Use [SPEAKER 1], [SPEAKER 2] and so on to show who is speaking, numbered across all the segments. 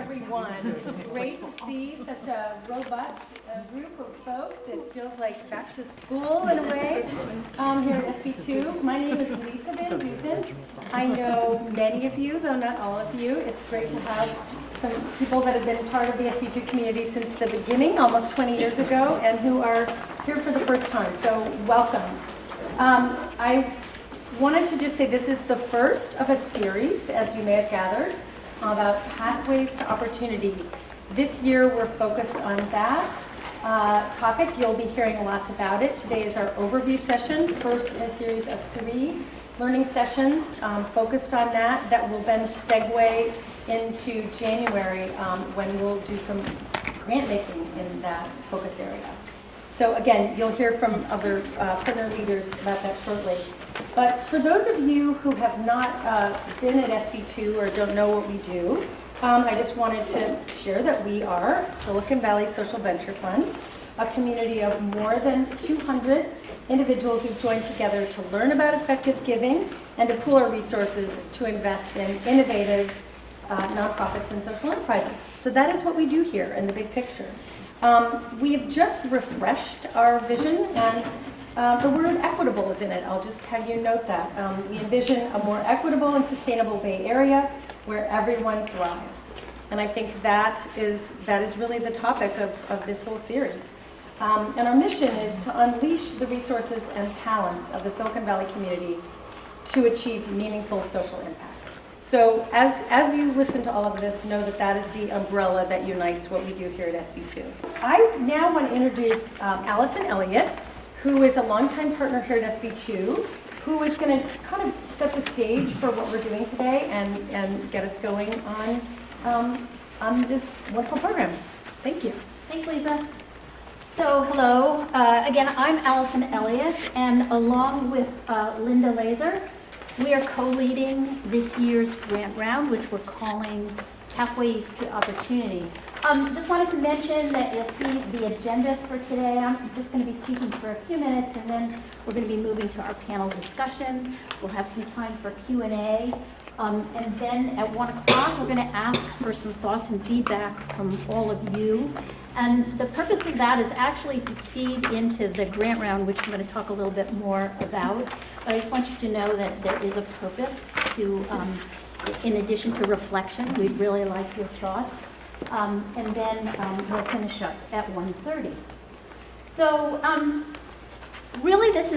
[SPEAKER 1] everyone. It's great to see such a robust group of folks. It feels like back to school in a way here at SV2. My name is Lisa Van Dusen. I know many of you, though not all of you. It's great to have some people that have been part of the SV2 community since the beginning, almost 20 years ago, and who are here for the first time. So welcome. I wanted to just say this is the first of a series, as you may have gathered, about pathways to opportunity. This year we're focused on that topic. You'll be hearing lots about it. Today is our overview session, first in a series of 3 learning sessions focused on that. That will then segue into January when we'll do some grant making in that focus area. So again, you'll hear from other partner leaders about that shortly. But for those of you who have not been at SV2 or don't know what we do, I just wanted to share that we are Silicon Valley Social Venture Fund, a community of more than 200 individuals who've joined together to learn about effective giving and to pool our resources to invest in innovative nonprofits and social enterprises. So that is what we do here in the big picture. We've just refreshed our vision, and the word equitable is in it. I'll just have you note that. We envision a more equitable and sustainable Bay Area where everyone thrives. And I think that is really the topic of this whole series. And our mission is to unleash the resources and talents of the Silicon Valley community to achieve meaningful social impact. So as you listen to all of this, know that that is the umbrella that unites what we do here at SV2. I now want to introduce Allison Elliott, who is a longtime partner here at SV2, who is going to kind of set the stage for what we're doing today and get us going on this wonderful program. Thank you.
[SPEAKER 2] Thanks, Lisa. So hello, again, I'm Allison Elliott, and along with Linda Lazor, we are co-leading this year's grant round, which we're calling Pathways to Opportunity. Just wanted to mention that you'll see the agenda for today. I'm just going to be speaking for a few minutes, and then we're going to be moving to our panel discussion. We'll have some time for Q&A. And then at 1 o'clock, we're going to ask for some thoughts and feedback from all of you. And the purpose of that is actually to feed into the grant round, which I'm going to talk a little bit more about. But I just want you to know that there is a purpose to, in addition to reflection, we'd really like your thoughts. And then we'll finish up at 1:30. So really this year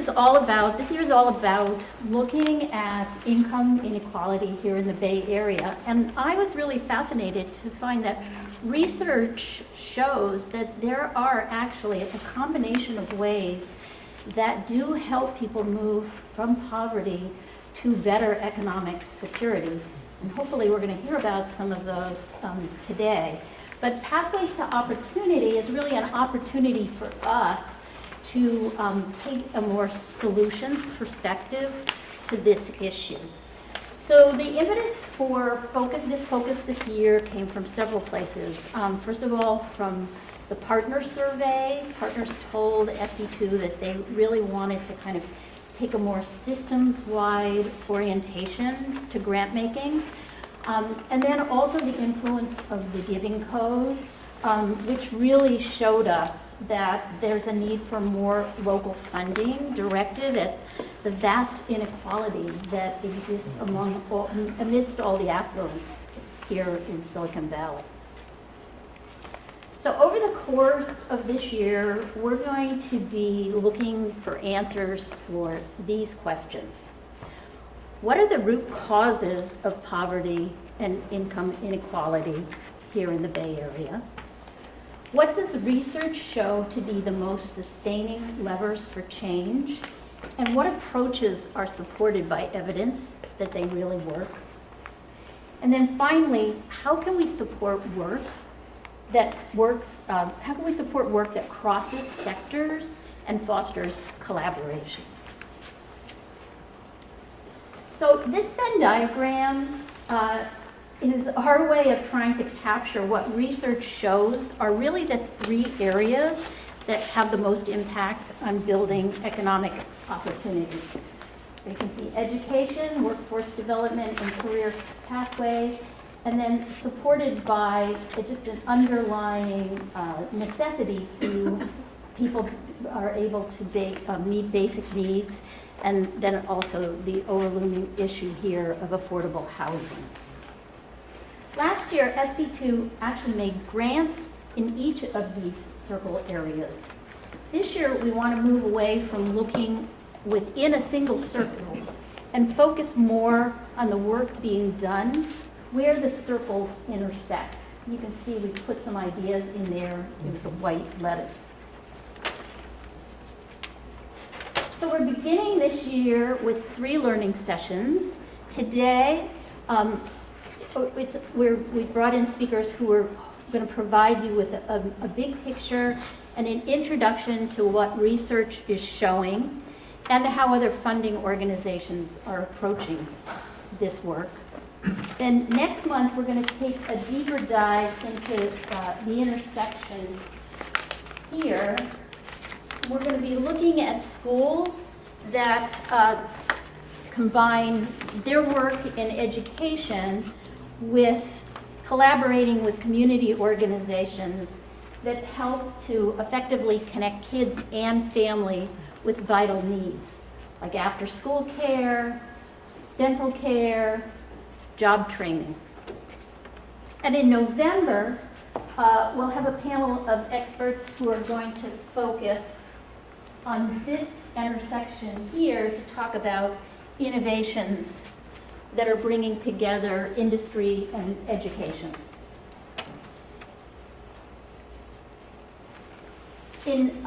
[SPEAKER 2] is all about looking at income inequality here in the Bay Area. And I was really fascinated to find that research shows that there are actually a combination of ways that do help people move from poverty to better economic security. And hopefully we're going to hear about some of those today. But Pathways to Opportunity is really an opportunity for us to take a more solutions perspective to this issue. So the impetus for this focus this year came from several places. First of all, from the partner survey. Partners told SV2 that they really wanted to kind of take a more systems-wide orientation to grant making. And then also the influence of the Giving Code, which really showed us that there's a need for more local funding directed at the vast inequality that exists amidst all the affluence here in Silicon Valley. So over the course of this year, we're going to be looking for answers for these questions. What are the root causes of poverty and income inequality here in the Bay Area? What does research show to be the most sustaining levers for change? And what approaches are supported by evidence that they really work? And then finally, how can we support work that crosses sectors and fosters collaboration? So this Venn diagram is our way of trying to capture what research shows are really the 3 areas that have the most impact on building economic opportunity. So you can see education, workforce development, and career pathways, and then supported by just an underlying necessity to people are able to meet basic needs, and then also the overlooming issue here of affordable housing. Last year, SV2 actually made grants in each of these circle areas. This year, we want to move away from looking within a single circle and focus more on the work being done where the circles intersect. You can see we put some ideas in there with the white letters. So we're beginning this year with 3 learning sessions. Today, we brought in speakers who are going to provide you with a big picture and an introduction to what research is showing and how other funding organizations are approaching this work. Then next month, we're going to take a deeper dive into the intersection here. We're going to be looking at schools that combine their work in education with collaborating with community organizations that help to effectively connect kids and family with vital needs, like after-school care, dental care, job training. And in November, we'll have a panel of experts who are going to focus on this intersection here to talk about innovations that are bringing together industry and education. In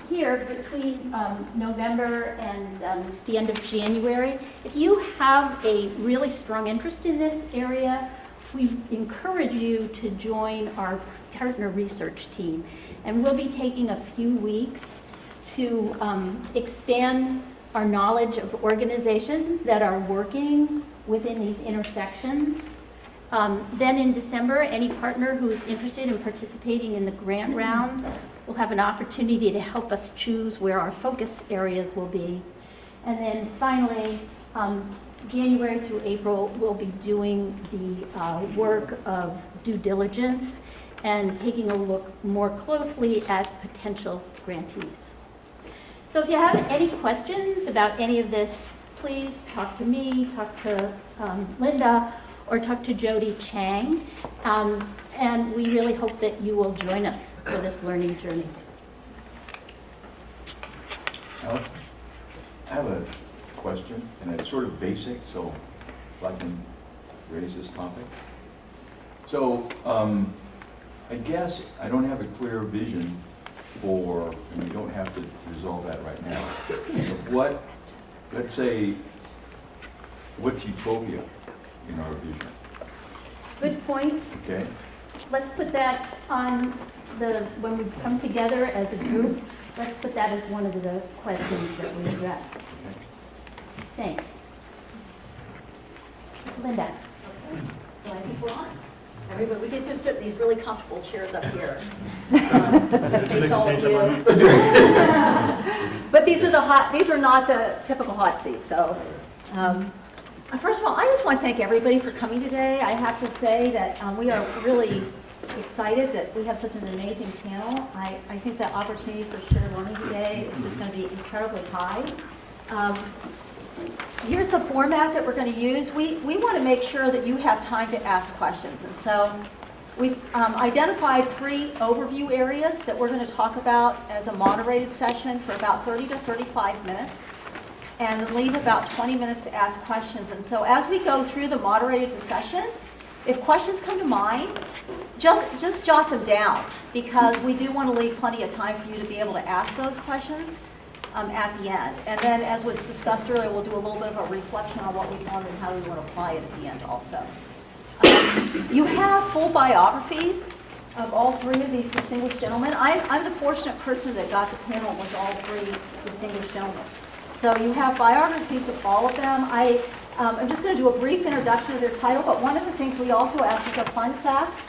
[SPEAKER 2] here, between November and the end of January, if you have a really strong interest in this area, we encourage you to join our partner research team. And we'll be taking a few weeks to expand our knowledge of organizations that are working within these intersections. Then in December, any partner who is interested in participating in the grant round will have an opportunity to help us choose where our focus areas will be. And then finally, January through April, we'll be doing the work of due diligence and taking a look more closely at potential grantees. So if you have any questions about any of this, please talk to me, talk to Linda, or talk to Jody Chang. And we really hope that you will join us for this learning journey.
[SPEAKER 3] I have a question, and it's sort of basic, so if I can raise this topic. So I guess I don't have a clear vision for, and we don't have to resolve that right now, but what, let's say, what's utopia in our vision?
[SPEAKER 2] Good point.
[SPEAKER 3] Okay.
[SPEAKER 2] Let's put that on when we come together as a group, let's put that as one of the questions that we address.
[SPEAKER 3] Okay.
[SPEAKER 2] Thanks. Linda.
[SPEAKER 4] Okay. So I think we're on. Everybody, we get to sit in these really comfortable chairs up here. Face all of you. But these are not the typical hot seats. So first of all, I just want to thank everybody for coming today. I have to say that we are really excited that we have such an amazing panel. I think the opportunity for shared learning today is just going to be incredibly high. Here's the format that we're going to use. We want to make sure that you have time to ask questions. And so we've identified 3 overview areas that we're going to talk about as a moderated session for about 30 to 35 minutes. And leave about 20 minutes to ask questions. And so as we go through the moderated discussion, if questions come to mind, just jot them down, because we do want to leave plenty of time for you to be able to ask those questions at the end. And then, as was discussed earlier, we'll do a little bit of a reflection on what we found and how we want to apply it at the end also. You have full biographies of all 3 of these distinguished gentlemen. I'm the fortunate person that got the panel with all 3 distinguished gentlemen. So you have biographies of all of them. I'm just going to do a brief introduction of their title, but one of the things we also asked is a fun fact,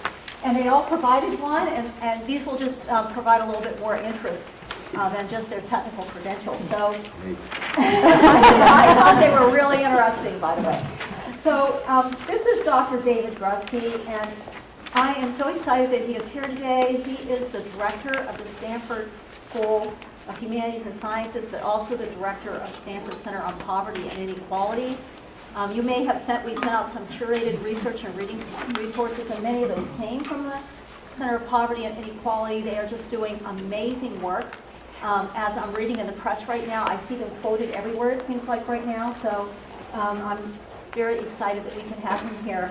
[SPEAKER 4] and they all provided one, and these will just provide a little bit more interest than just their technical credentials. So I thought they were really interesting, by the way. So this is Dr. David Grusky, and I am so excited that he is here today. He is the director of the Stanford School of Humanities and Sciences, but also the director of Stanford Center on Poverty and Inequality. You may have we sent out some curated research and reading resources, and many of those came from the Center of Poverty and Inequality. They are just doing amazing work. As I'm reading in the press right now, I see them quoted everywhere, it seems like right now, so I'm very excited that we can have him here.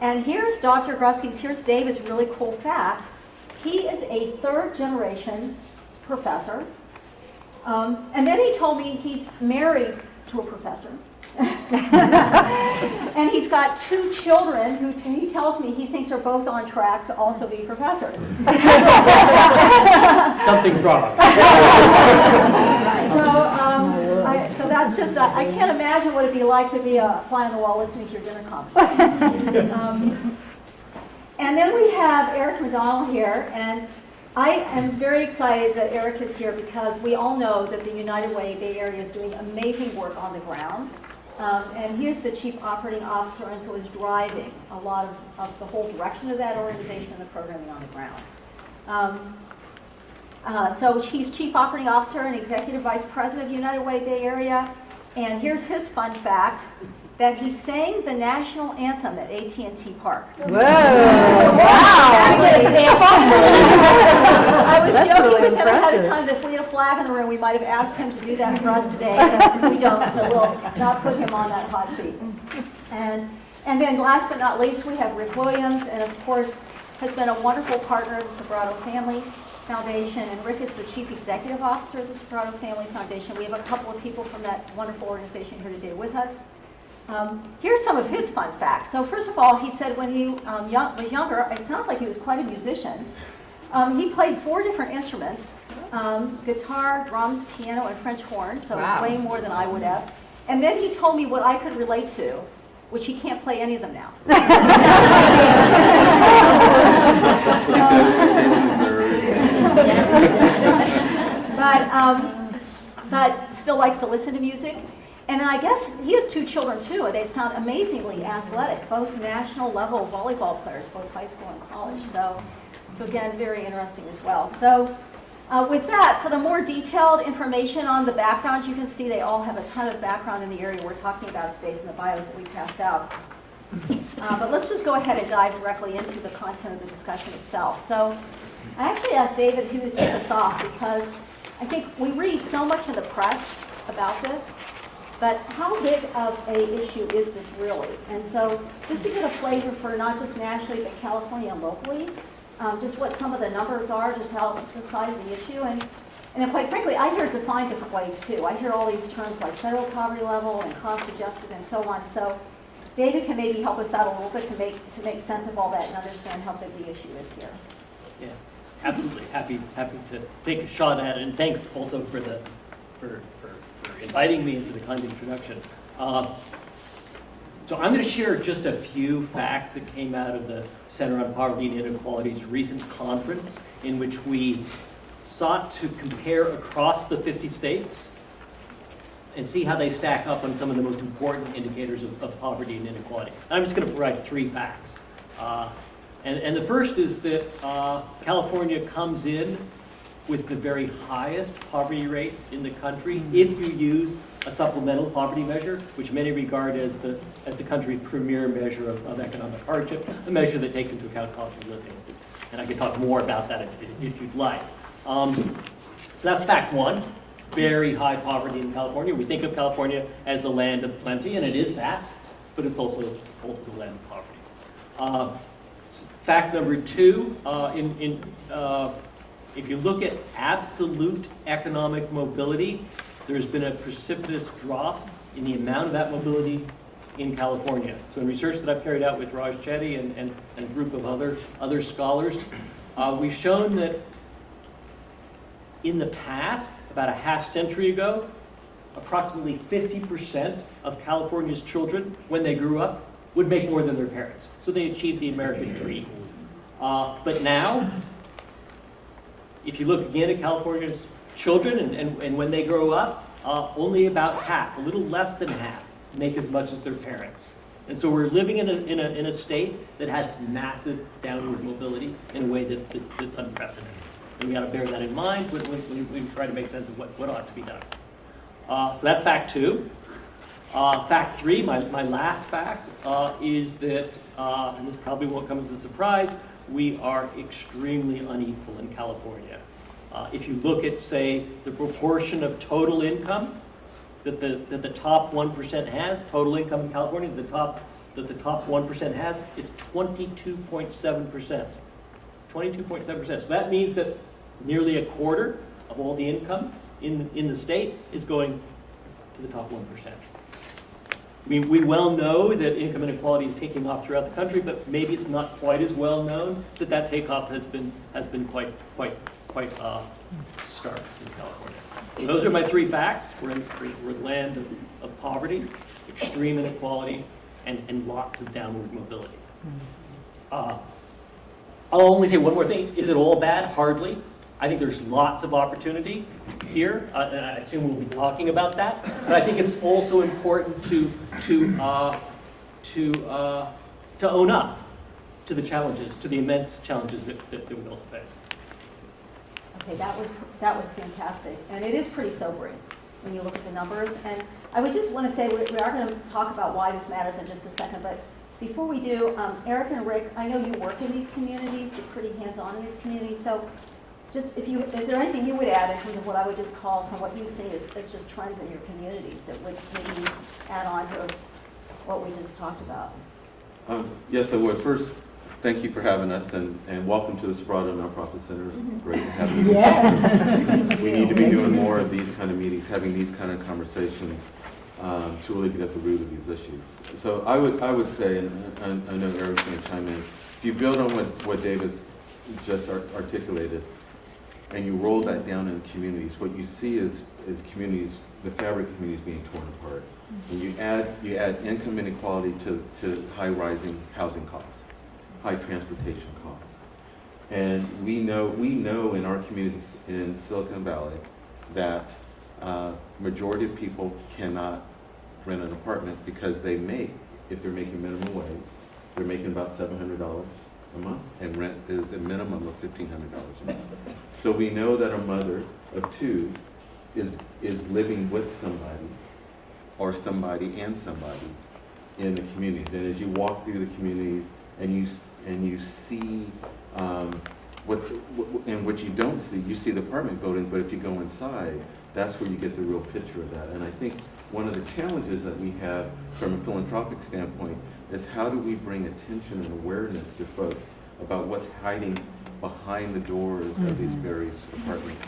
[SPEAKER 4] And here's Dr. Grusky's, here's David's really cool fact. He is a third-generation professor. And then he told me he's married to a professor. And he's got 2 children who he tells me he thinks are both on track to also be professors.
[SPEAKER 5] Something's wrong.
[SPEAKER 4] So that's just, I can't imagine what it'd be like to be a fly on the wall listening to your dinner conversation. And then we have Eric McDonnell here, and I am very excited that Eric is here because we all know that the United Way Bay Area is doing amazing work on the ground. And he is the chief operating officer, and so is driving a lot of the whole direction of that organization and the programming on the ground. So he's chief operating officer and executive vice president of United Way Bay Area. And here's his fun fact, that he sang the national anthem at AT&T Park.
[SPEAKER 6] Whoa! Wow!
[SPEAKER 4] Good example. I was
[SPEAKER 6] That's
[SPEAKER 4] joking
[SPEAKER 6] really
[SPEAKER 4] with him ahead of
[SPEAKER 6] impressive.
[SPEAKER 4] time that if we had a flag in the room, we might have asked him to do that for us today, but we don't, so we'll not put him on that hot seat. And then last but not least, we have Rick Williams, and of course, has been a wonderful partner of the Sobrato Family Foundation, and Rick is the chief executive officer of the Sobrato Family Foundation. We have a couple of people from that wonderful organization here today with us. Here's some of his fun facts. So first of all, he said when he was younger, it sounds like he was quite a musician. He played 4 different instruments, guitar, drums, piano, and French horn, so
[SPEAKER 6] Wow.
[SPEAKER 4] way more than I would have. And then he told me what I could relate to, which he can't play any of them now. But still likes to listen to music. And then I guess he has 2 children too, and they sound amazingly athletic, both national level volleyball players, both high school and college. So again, very interesting as well. So with that, for the more detailed information on the backgrounds, you can see they all have a ton of background in the area we're talking about today from the bios that we passed out. But let's just go ahead and dive directly into the content of the discussion itself. So I actually asked David who to kick us off because I think we read so much in the press about this, but how big of a issue is this really? And so just to get a flavor for not just nationally, but California and locally, just what some of the numbers are, just how the size of the issue. And then quite frankly, I hear it defined different ways too. I hear all these terms like federal poverty level and cost adjusted and so on. So David can maybe help us out a little bit to make sense of all that and understand how big the issue is here.
[SPEAKER 5] Yeah, absolutely. Happy to take a shot at it, and thanks also for inviting me and for the kind introduction. So I'm going to share just a few facts that came out of the Center on Poverty and Inequality's recent conference, in which we sought to compare across the 50 states and see how they stack up on some of the most important indicators of poverty and inequality. And I'm just going to provide 3 facts. And the first is that California comes in with the very highest poverty rate in the country if you use a supplemental poverty measure, which many regard as the country's premier measure of economic hardship, a measure that takes into account cost of living. And I can talk more about that if you'd like. So that's fact 1. Very high poverty in California. We think of California as the land of plenty, and it is that, but it's also the land of poverty. Fact number 2, if you look at absolute economic mobility, there's been a precipitous drop in the amount of that mobility in California. So in research that I've carried out with Raj Chetty and a group of other scholars, we've shown that in the past, about a half century ago, approximately 50% of California's children, when they grew up, would make more than their parents. So they achieved the American dream. But now, if you look again at California's children and when they grow up, only about half, a little less than half, make as much as their parents. And so we're living in a state that has massive downward mobility in a way that's unprecedented. And we got to bear that in mind when we try to make sense of what ought to be done. So that's fact 2. Fact 3, my last fact, is that, and this probably won't come as a surprise, we are extremely unequal in California. If you look at, say, the proportion of total income that the top 1% has, total income in California, that the top 1% has, it's 22.7%. 22.7%. So that means that nearly a quarter of all the income in the state is going to the top 1%. I mean, we well know that income inequality is taking off throughout the country, but maybe it's not quite as well known that takeoff has been quite stark in California. So those are my 3 facts. We're the land of poverty, extreme inequality, and lots of downward mobility. I'll only say one more thing. Is it all bad? Hardly. I think there's lots of opportunity here, and I assume we'll be talking about that. But I think it's also important to own up to the challenges, to the immense challenges that we also face.
[SPEAKER 4] Okay, that was fantastic, and it is pretty sobering when you look at the numbers. And I would just want to say we are going to talk about why this matters in just a second, but before we do, Eric and Rick, I know you work in these communities, you're pretty hands-on in these communities, so just is there anything you would add in terms of what I would just call from what you see as just trends in your communities that would maybe add on to what we just talked about?
[SPEAKER 7] Yes, I would. First, thank you for having us, and welcome to the Sobrato Nonprofit Center. Great to have you.
[SPEAKER 6] Yeah.
[SPEAKER 7] We need to be doing more of these kind of meetings, having these kind of conversations to really get at the root of these issues. So I would say, and I know Eric's going to chime in, if you build on what David's just articulated, and you roll that down in communities, what you see is communities, the fabric of communities being torn apart. And you add income inequality to high rising housing costs, high transportation costs. And we know in our communities in Silicon Valley that majority of people cannot rent an apartment because they make, if they're making minimum wage, they're making about $700 a month, and rent is a minimum of $1,500 a month. So we know that a mother of 2 is living with somebody, or somebody and somebody, in the communities. And as you walk through the communities and you see what you don't see, you see the apartment buildings, but if you go inside, that's where you get the real picture of that. And I think one of the challenges that we have from a philanthropic standpoint is how do we bring attention and awareness to folks about what's hiding behind the doors of these various apartments.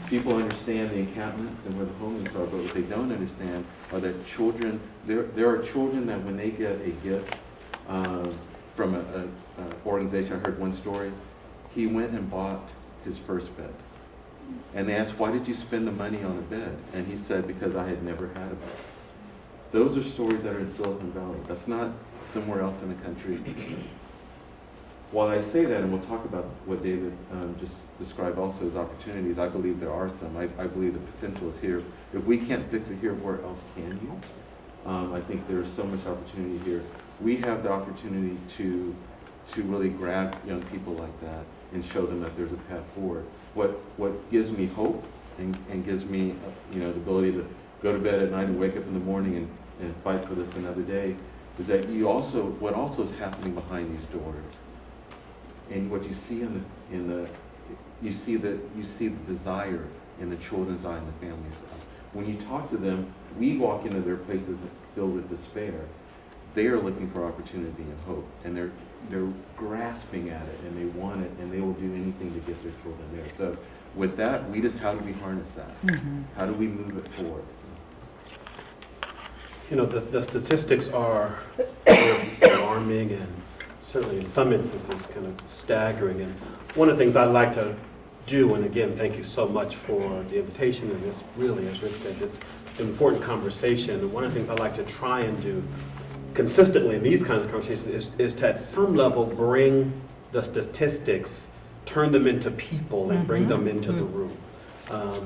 [SPEAKER 7] People understand the encampments and where the homeless are, but what they don't understand are that children, there are children that when they get a gift from an organization, I heard one story, he went and bought his first bed. And they asked, why did you spend the money on a bed? And he said, because I had never had a bed. Those are stories that are in Silicon Valley. That's not somewhere else in the country. While I say that, and we'll talk about what David just described also as opportunities, I believe there are some. I believe the potential is here. If we can't fix it here, where else can you? I think there's so much opportunity here. We have the opportunity to really grab young people like that and show them that there's a path forward. What gives me hope and gives me the ability to go to bed at night and wake up in the morning and fight for this another day is that what also is happening behind these doors. And what you see you see the desire in the children's eye and the family's eye. When you talk to them, we walk into their places filled with despair. They are looking for opportunity and hope, and they're grasping at it, and they want it, and they will do anything to get their children there. So with that, how do we harness that? Mm-hmm. How do we move it forward?
[SPEAKER 8] The statistics are alarming and certainly in some instances kind of staggering. And one of the things I'd like to do, and again, thank you so much for the invitation and this really, as Rick said, this important conversation. And one of the things I'd like to try and do consistently in these kinds of conversations is to at some level bring the statistics, turn them into people and bring them into the room.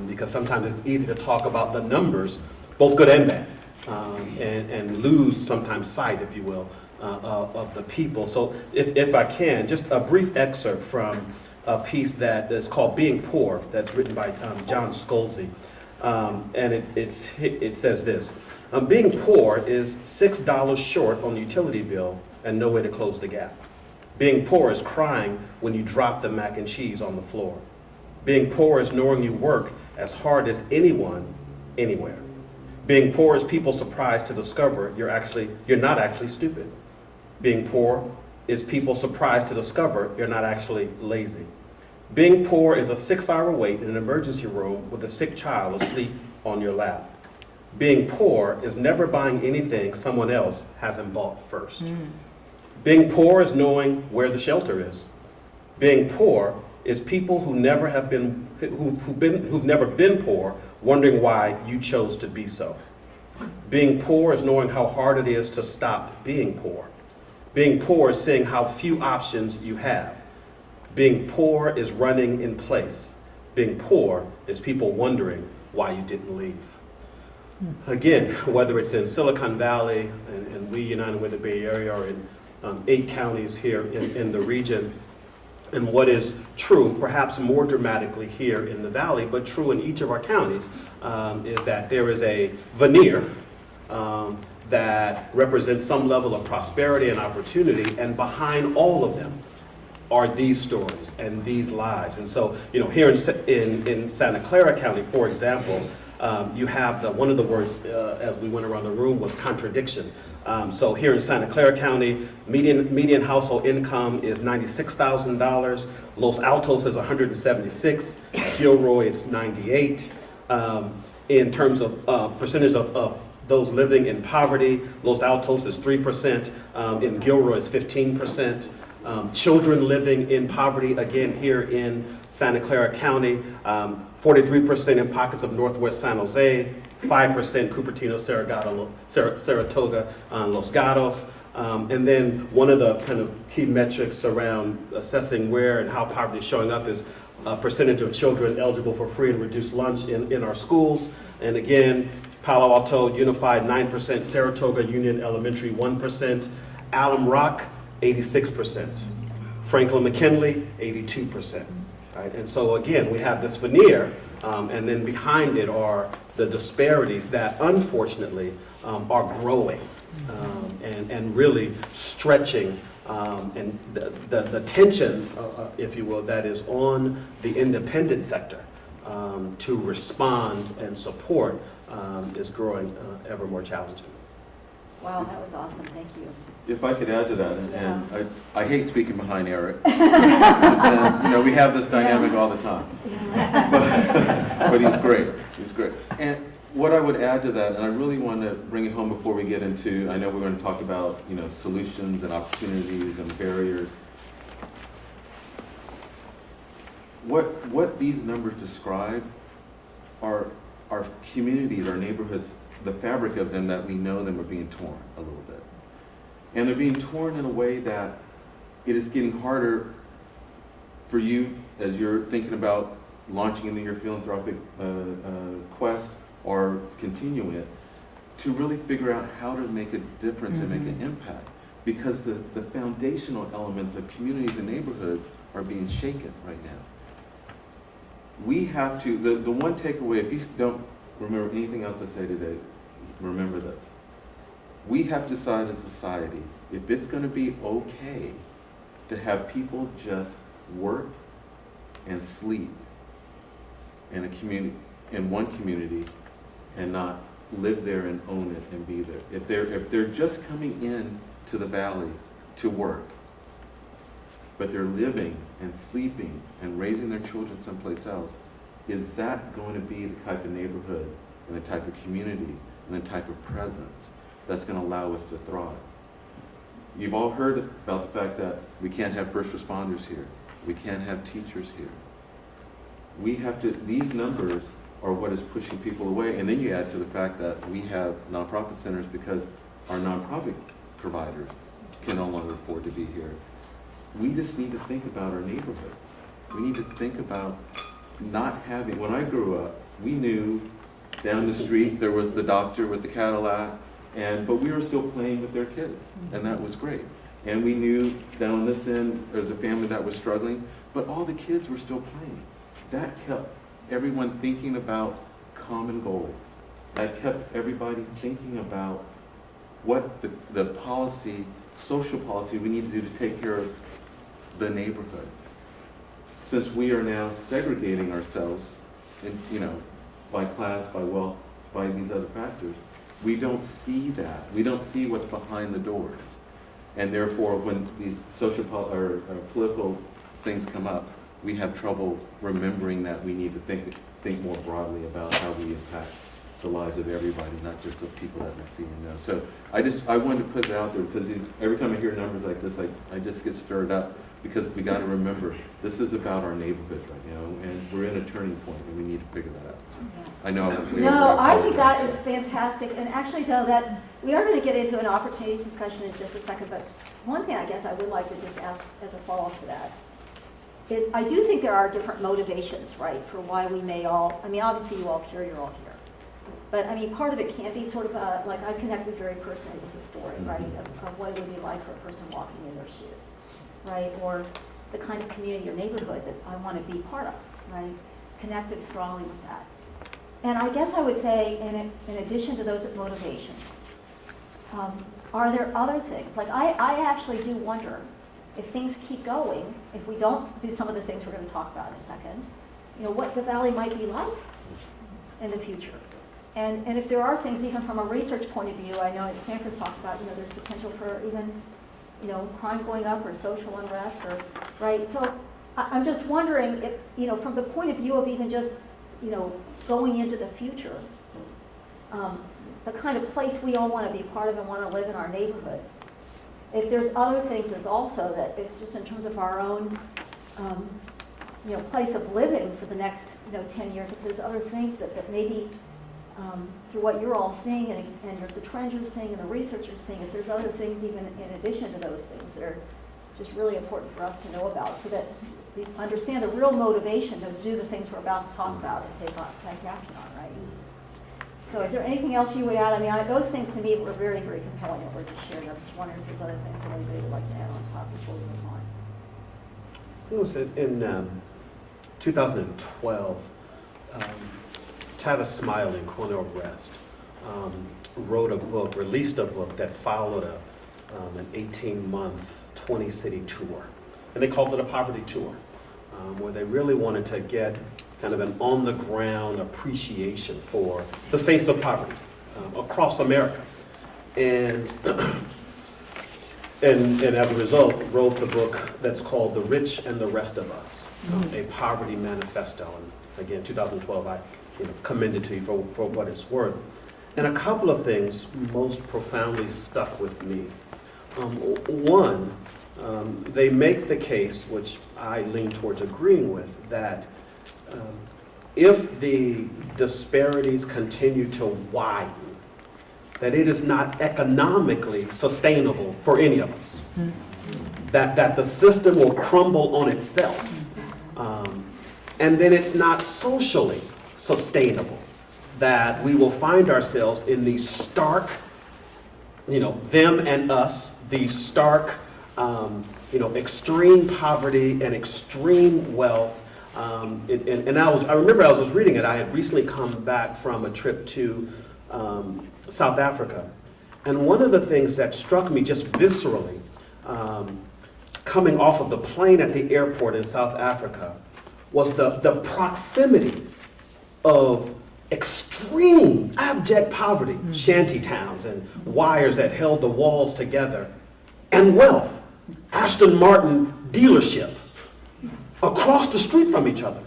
[SPEAKER 8] Because sometimes it's easy to talk about the numbers, both good and bad. and lose sometimes sight, if you will, of the people. So if I can, just a brief excerpt from a piece that is called Being Poor, that's written by John Scalzi. And it says this: being poor is $6 short on the utility bill and no way to close the gap. Being poor is crying when you drop the mac and cheese on the floor. Being poor is knowing you work as hard as anyone, anywhere. Being poor is people surprised to discover you're not actually stupid. Being poor is people surprised to discover you're not actually lazy. Being poor is a 6-hour wait in an emergency room with a sick child asleep on your lap. Being poor is never buying anything someone else hasn't bought first. Being poor is knowing where the shelter is. Being poor is people who've never been poor wondering why you chose to be so. Being poor is knowing how hard it is to stop being poor. Being poor is seeing how few options you have. Being poor is running in place. Being poor is people wondering why you didn't leave. Again, whether it's in Silicon Valley and we United with the Bay Area, or in 8 counties here in the region, and what is true, perhaps more dramatically here in the Valley, but true in each of our counties, is that there is a veneer that represents some level of prosperity and opportunity, and behind all of them are these stories and these lives. And so, here in Santa Clara County, for example, you have one of the words as we went around the room was contradiction. So here in Santa Clara County, median household income is $96,000. Los Altos is $176,000. Gilroy, it's $98,000. In terms of percentage of those living in poverty, Los Altos is 3%. In Gilroy, it's 15%. Children living in poverty, again, here in Santa Clara County, 43% in pockets of Northwest San Jose, 5% Cupertino, Saratoga, Los Gatos. And then one of the kind of key metrics around assessing where and how poverty is showing up is a percentage of children eligible for free and reduced lunch in our schools. And again, Palo Alto Unified 9%, Saratoga Union Elementary 1%, Alum Rock 86%, Franklin McKinley 82%. Right? And so again, we have this veneer, and then behind it are the disparities that unfortunately are growing and really stretching and the tension, if you will, that is on the independent sector to respond and support is growing ever more challenging.
[SPEAKER 4] Wow, that was awesome. Thank you.
[SPEAKER 7] If I could add to that, and I hate speaking behind Eric. And, we have this dynamic all the time. But he's great. He's great. And what I would add to that, and I really want to bring it home before we get into, I know we're going to talk about, solutions and opportunities and barriers. What these numbers describe are our communities, our neighborhoods, the fabric of them that we know them are being torn a little bit. And they're being torn in a way that it is getting harder for you as you're thinking about launching into your philanthropic quest or continuing it, to really figure out how to make a difference and make an impact. Because the foundational elements of communities and neighborhoods are being shaken right now. We have to, the one takeaway, if you don't remember anything else I say today, remember this. We have to decide as a society if it's going to be okay to have people just work and sleep in a community, in one community, and not live there and own it and be there. If they're just coming in to the valley to work, but they're living and sleeping and raising their children someplace else, is that going to be the type of neighborhood and the type of community and the type of presence that's going to allow us to thrive? You've all heard about the fact that we can't have first responders here. We can't have teachers here. We have to, these numbers are what is pushing people away. And then you add to the fact that we have nonprofit centers because our nonprofit providers can no longer afford to be here. We just need to think about our neighborhoods. We need to think about not having, when I grew up, we knew Down the street, there was the doctor with the Cadillac, but we were still playing with their kids, and that was great. And we knew down this end, there was a family that was struggling, but all the kids were still playing. That kept everyone thinking about common goals. That kept everybody thinking about what the policy, social policy we need to do to take care of the neighborhood. Since we are now segregating ourselves, by class, by wealth, by these other factors, we don't see that. We don't see what's behind the doors. And therefore, when these social or political things come up, we have trouble remembering that we need to think more broadly about how we impact the lives of everybody, not just the people that we see and know. So I wanted to put it out there because every time I hear numbers like this, I just get stirred up because we got to remember this is about our neighborhood right now, and we're in a turning point, and we need to figure that out. I know.
[SPEAKER 4] No, I think that is fantastic, and actually, though, that we are going to get into an opportunity discussion in just a second. But one thing I guess I would like to just ask as a follow-up to that is I do think there are different motivations, right, for why we may all. I mean, obviously, you all here, you're all here. But I mean, part of it can be sort of like I connected very personally with the story, right, of what it would be like for a person walking in their shoes, right, or the kind of community or neighborhood that I want to be part of, right, connected strongly with that. And I guess I would say, in addition to those motivations, are there other things? Like I actually do wonder if things keep going, if we don't do some of the things we're going to talk about in a second, what the valley might be like in the future. And if there are things, even from a research point of view, I know at Stanford's talked about, there's potential for even, crime going up or social unrest or, right? So I'm just wondering if, from the point of view of even just, going into the future, the kind of place we all want to be part of and want to live in our neighborhoods. If there's other things as also that it's just in terms of our own, place of living for the next, 10 years, if there's other things that maybe through what you're all seeing and the trends you're seeing and the research you're seeing, if there's other things even in addition to those things that are just really important for us to know about so that we understand the real motivation to do the things we're about to talk about and take action on, right? So is there anything else you would add? I mean, those things to me were very, very compelling that we're just sharing. I'm just wondering if there's other things that anybody would like to add on top before we move on.
[SPEAKER 8] It was in 2012, Tavis Smiley, Cornell West, released a book that followed an 18-month, 20-city tour. And they called it a poverty tour, where they really wanted to get kind of an on-the-ground appreciation for the face of poverty across America. And as a result, wrote the book that's called The Rich and the Rest of Us, a poverty manifesto. And again, 2012, I commend it to you for what it's worth. And a couple of things most profoundly stuck with me. One, they make the case, which I lean towards agreeing with, that if the disparities continue to widen, that it is not economically sustainable for any of us. That the system will crumble on itself. And then it's not socially sustainable. That we will find ourselves in these stark, them and us, these stark, extreme poverty and extreme wealth. And I remember as I was reading it, I had recently come back from a trip to South Africa. And one of the things that struck me just viscerally, coming off of the plane at the airport in South Africa, was the proximity of extreme abject poverty, shanty towns and wires that held the walls together, and wealth, Aston Martin dealership, across the street from each other.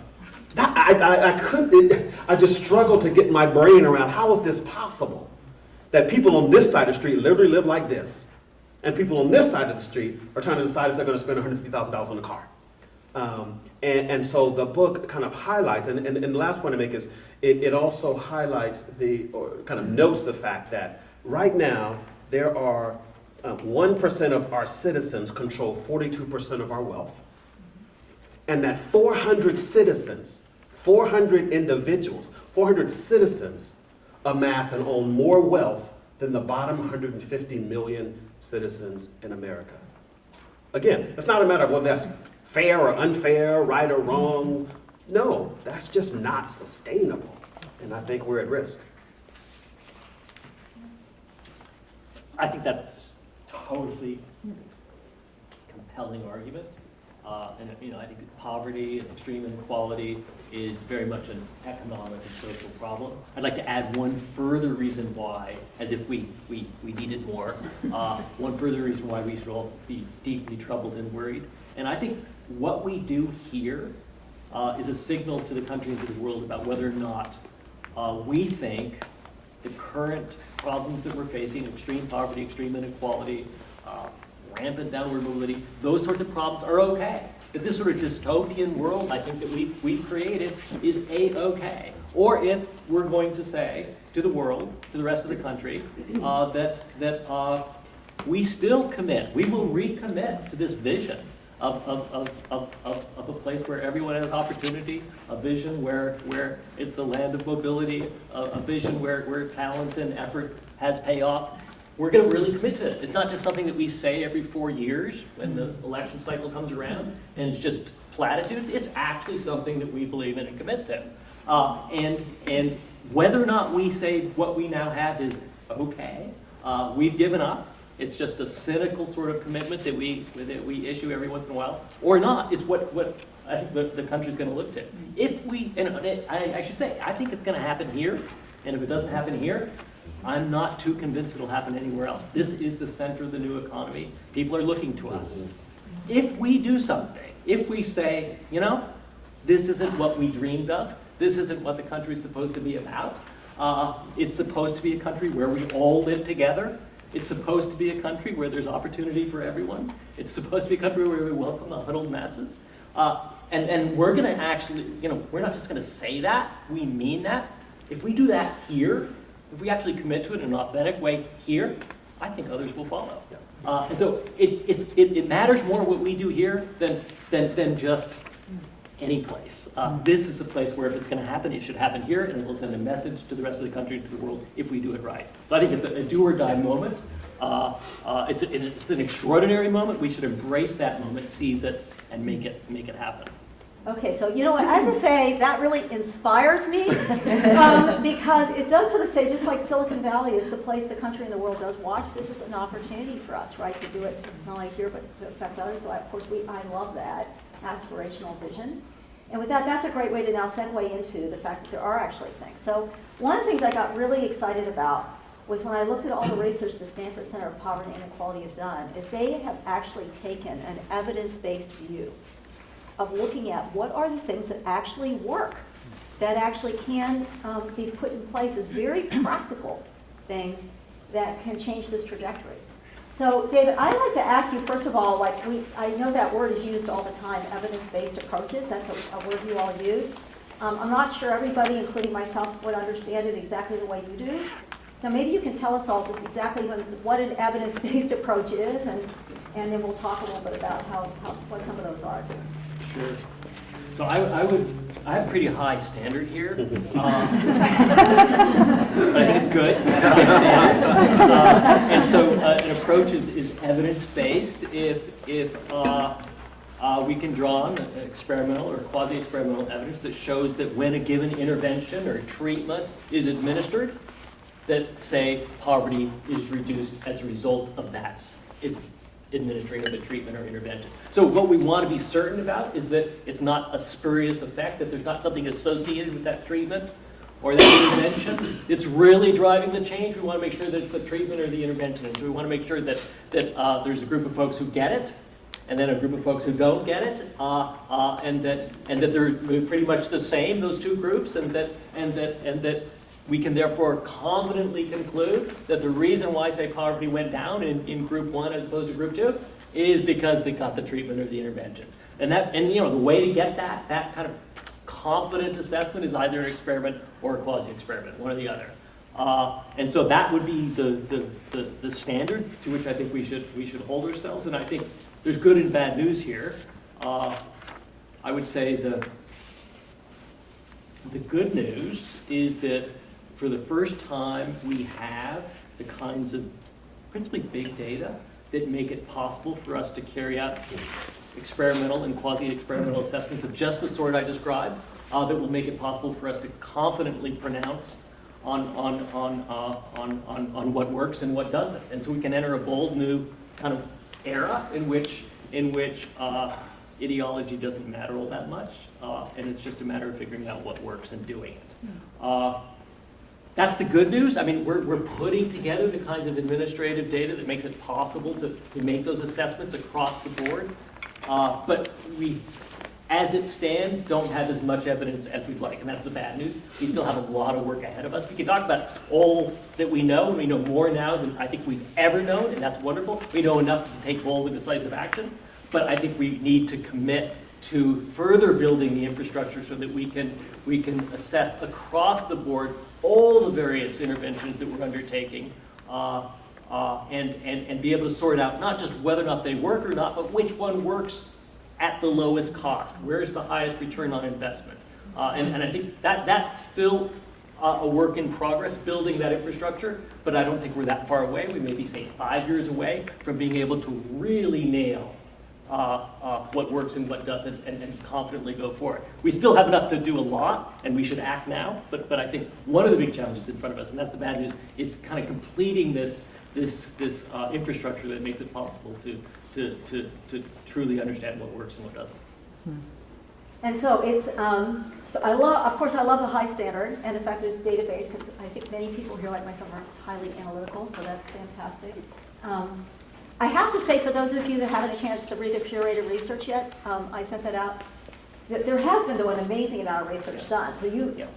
[SPEAKER 8] I just struggled to get my brain around how is this possible? That people on this side of the street literally live like this, and people on this side of the street are trying to decide if they're going to spend $150,000 on a car. And so the book kind of highlights, and the last point I make is, it also highlights or kind of notes the fact that right now there are 1% of our citizens control 42% of our wealth, and that 400 citizens, 400 individuals, 400 citizens amass and own more wealth than the bottom 150 million citizens in America. Again, it's not a matter of whether that's fair or unfair, right or wrong. No, that's just not sustainable. And I think we're at risk.
[SPEAKER 5] I think that's totally compelling argument. And I think that poverty and extreme inequality is very much an economic and social problem. I'd like to add one further reason why, as if we needed more, one further reason why we should all be deeply troubled and worried. And I think what we do here is a signal to the country and to the world about whether or not we think the current problems that we're facing, extreme poverty, extreme inequality, rampant downward mobility, those sorts of problems are okay. That this sort of dystopian world, I think, that we've created is a-okay. Or if we're going to say to the world, to the rest of the country, that we still commit, we will recommit to this vision of a place where everyone has opportunity, a vision where it's the land of mobility, a vision where talent and effort has payoff. We're going to really commit to it. It's not just something that we say every 4 years when the election cycle comes around and it's just platitudes. It's actually something that we believe in and commit to. And whether or not we say what we now have is okay, we've given up. It's just a cynical sort of commitment that we issue every once in a while, or not, is what I think the country's going to look to. If we, and I should say, I think it's going to happen here, and if it doesn't happen here, I'm not too convinced it'll happen anywhere else. This is the center of the new economy. People are looking to us. If we do something, if we say, this isn't what we dreamed of, this isn't what the country's supposed to be about, it's supposed to be a country where we all live together. It's supposed to be a country where there's opportunity for everyone. It's supposed to be a country where we welcome the huddled masses. And we're going to actually, we're not just going to say that, we mean that. If we do that here, if we actually commit to it in an authentic way here, I think others will follow. And so it matters more what we do here than just any place. This is a place where if it's going to happen, it should happen here, and it will send a message to the rest of the country and to the world if we do it right. So I think it's a do or die moment. It's an extraordinary moment. We should embrace that moment, seize it, and make it happen.
[SPEAKER 4] Okay, so you know what, I have to say that really inspires me because it does sort of say, just like Silicon Valley is the place the country and the world does watch, this is an opportunity for us, right, to do it not only here but to affect others. So of course I love that aspirational vision. And with that, that's a great way to now segue into the fact that there are actually things. So one of the things I got really excited about was when I looked at all the research the Stanford Center of Poverty and Inequality have done, is they have actually taken an evidence-based view of looking at what are the things that actually work, that actually can be put in place as very practical things that can change this trajectory. So David, I'd like to ask you, first of all, I know that word is used all the time, evidence-based approaches, that's a word you all use. I'm not sure everybody, including myself, would understand it exactly the way you do. So maybe you can tell us all just exactly what an evidence-based approach is, and then we'll talk a little bit about what some of those are.
[SPEAKER 5] Sure. So I have a pretty high standard here, but I think it's good to have high standards. And so an approach is evidence-based if we can draw on experimental or quasi-experimental evidence that shows that when a given intervention or treatment is administered, that, say, poverty is reduced as a result of that administering of a treatment or intervention. So what we want to be certain about is that it's not a spurious effect, that there's not something associated with that treatment or that intervention. It's really driving the change. We want to make sure that it's the treatment or the intervention. And so we want to make sure that there's a group of folks who get it, and then a group of folks who don't get it, and that they're pretty much the same, those two groups, and that we can therefore confidently conclude that the reason why, say, poverty went down in group 1 as opposed to group 2 is because they got the treatment or the intervention. And the way to get that kind of confident assessment is either an experiment or a quasi-experiment, one or the other. And so that would be the standard to which I think we should hold ourselves. And I think there's good and bad news here. I would say the good news is that for the first time, we have the kinds of principally big data that make it possible for us to carry out experimental and quasi-experimental assessments of just the sort I described, that will make it possible for us to confidently pronounce on what works and what doesn't. And so we can enter a bold new kind of era in which ideology doesn't matter all that much, and it's just a matter of figuring out what works and doing it. That's the good news. I mean, we're putting together the kinds of administrative data that makes it possible to make those assessments across the board. But we, as it stands, don't have as much evidence as we'd like, and that's the bad news. We still have a lot of work ahead of us. We can talk about all that we know, and we know more now than I think we've ever known, and that's wonderful. We know enough to take bold and decisive action, but I think we need to commit to further building the infrastructure so that we can assess across the board all the various interventions that we're undertaking, and be able to sort out not just whether or not they work or not, but which one works at the lowest cost. Where's the highest return on investment? And I think that's still a work in progress, building that infrastructure, but I don't think we're that far away. We may be, say, 5 years away from being able to really nail what works and what doesn't, and confidently go for it. We still have enough to do a lot, and we should act now, but I think one of the big challenges in front of us, and that's the bad news, is kind of completing this infrastructure that makes it possible to truly understand what works and what doesn't.
[SPEAKER 4] And so it's, so I love, of course, I love the high standard and the fact that it's data-based, because I think many people here like myself are highly analytical, so that's fantastic. I have to say, for those of you that haven't had a chance to read the curated research yet, I sent that out, that there has been, though, an amazing amount of research done. So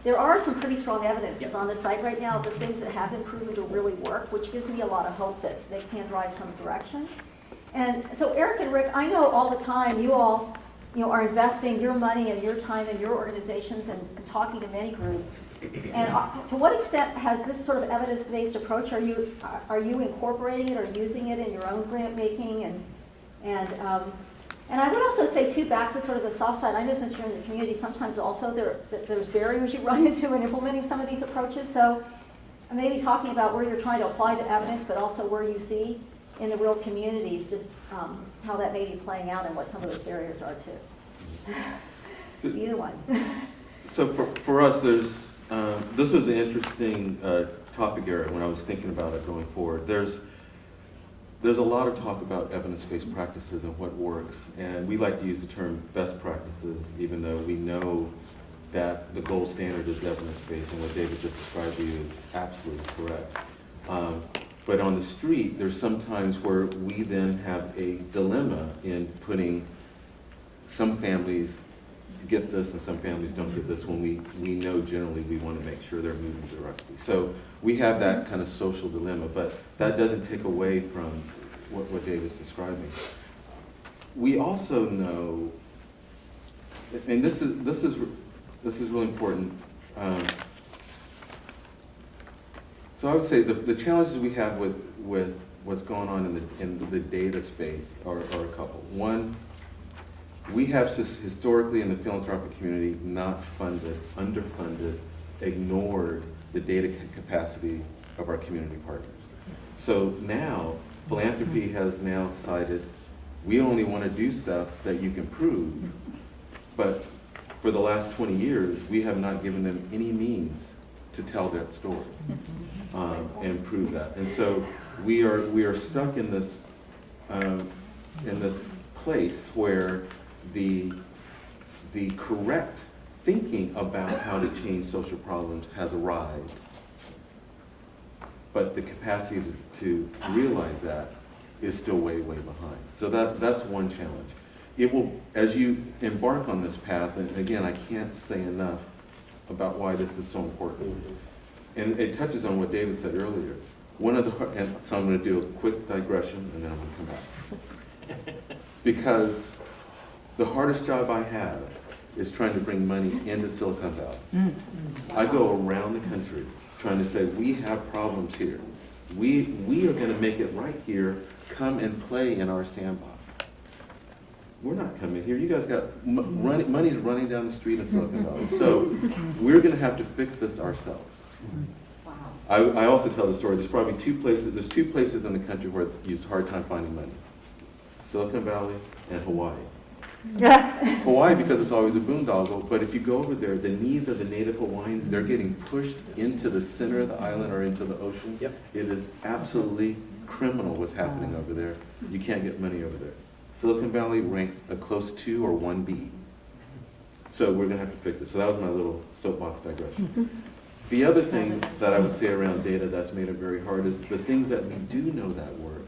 [SPEAKER 4] there are some pretty strong evidences on the site right now of the things that have been proven to really work, which gives me a lot of hope that they can drive some direction. And so Eric and Rick, I know all the time you all are investing your money and your time in your organizations and talking to many groups. And to what extent has this sort of evidence-based approach, are you incorporating it or using it in your own grant making? And I would also say, too, back to sort of the soft side, I know since you're in the community, sometimes also there's barriers you run into in implementing some of these approaches. So maybe talking about where you're trying to apply the evidence, but also where you see in the real communities, just how that may be playing out and what some of those barriers are, too. Either one.
[SPEAKER 7] So for us, this is an interesting topic area when I was thinking about it going forward. There's a lot of talk about evidence-based practices and what works, and we like to use the term best practices, even though we know that the gold standard is evidence-based, and what David just described to you is absolutely correct. But on the street, there's sometimes where we then have a dilemma in putting some families get this and some families don't get this, when we know generally we want to make sure they're moving directly. So we have that kind of social dilemma, but that doesn't take away from what David's describing. We also know, and this is really important. So I would say the challenges we have with what's going on in the data space are a couple. One, we have historically in the philanthropic community not funded, underfunded, ignored the data capacity of our community partners. So now, philanthropy has now decided we only want to do stuff that you can prove, but for the last 20 years, we have not given them any means to tell that story and prove that. And so we are stuck in this place where the correct thinking about how to change social problems has arrived, but the capacity to realize that is still way behind. So that's one challenge. It will, as you embark on this path, and again, I can't say enough about why this is so important. And it touches on what David said earlier. And so I'm going to do a quick digression, and then I'm going to come back. Because the hardest job I have is trying to bring money into Silicon Valley. I go around the country trying to say, we have problems here. We are going to make it right here. Come and play in our sandbox. We're not coming here. You guys got money's running down the street in Silicon Valley. So we're going to have to fix this ourselves. I also tell the story, there's probably two places in the country where it's a hard time finding money. Silicon Valley and Hawaii. Hawaii, because it's always a boondoggle, but if you go over there, the needs of the native Hawaiians, they're getting pushed into the center of the island or into the ocean.
[SPEAKER 8] Yep.
[SPEAKER 7] It is absolutely criminal what's happening over there. You can't get money over there. Silicon Valley ranks a close 2 or 1B. So we're gonna have to fix it. So that was my little soapbox digression. The other thing that I would say around data that's made it very hard is the things that we do know that work,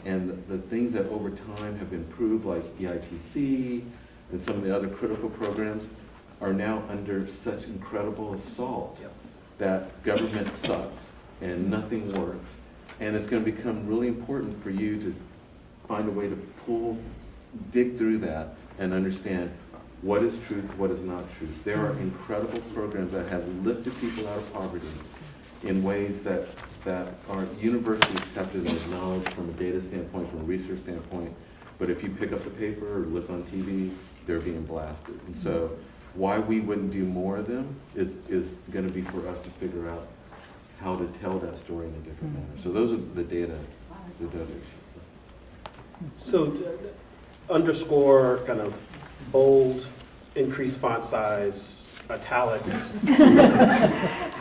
[SPEAKER 7] and the things that over time have improved, like EITC and some of the other critical programs, are now under such incredible assault that government sucks and nothing works. And it's going to become really important for you to find a way to dig through that and understand what is truth, what is not truth. There are incredible programs that have lifted people out of poverty in ways that are universally accepted and acknowledged from a data standpoint, from a research standpoint. But if you pick up the paper or look on TV, they're being blasted. And so why we wouldn't do more of them is going to be for us to figure out how to tell that story in a different manner. So those are the data issues.
[SPEAKER 8] So underscore, kind of bold, increased font size, italics,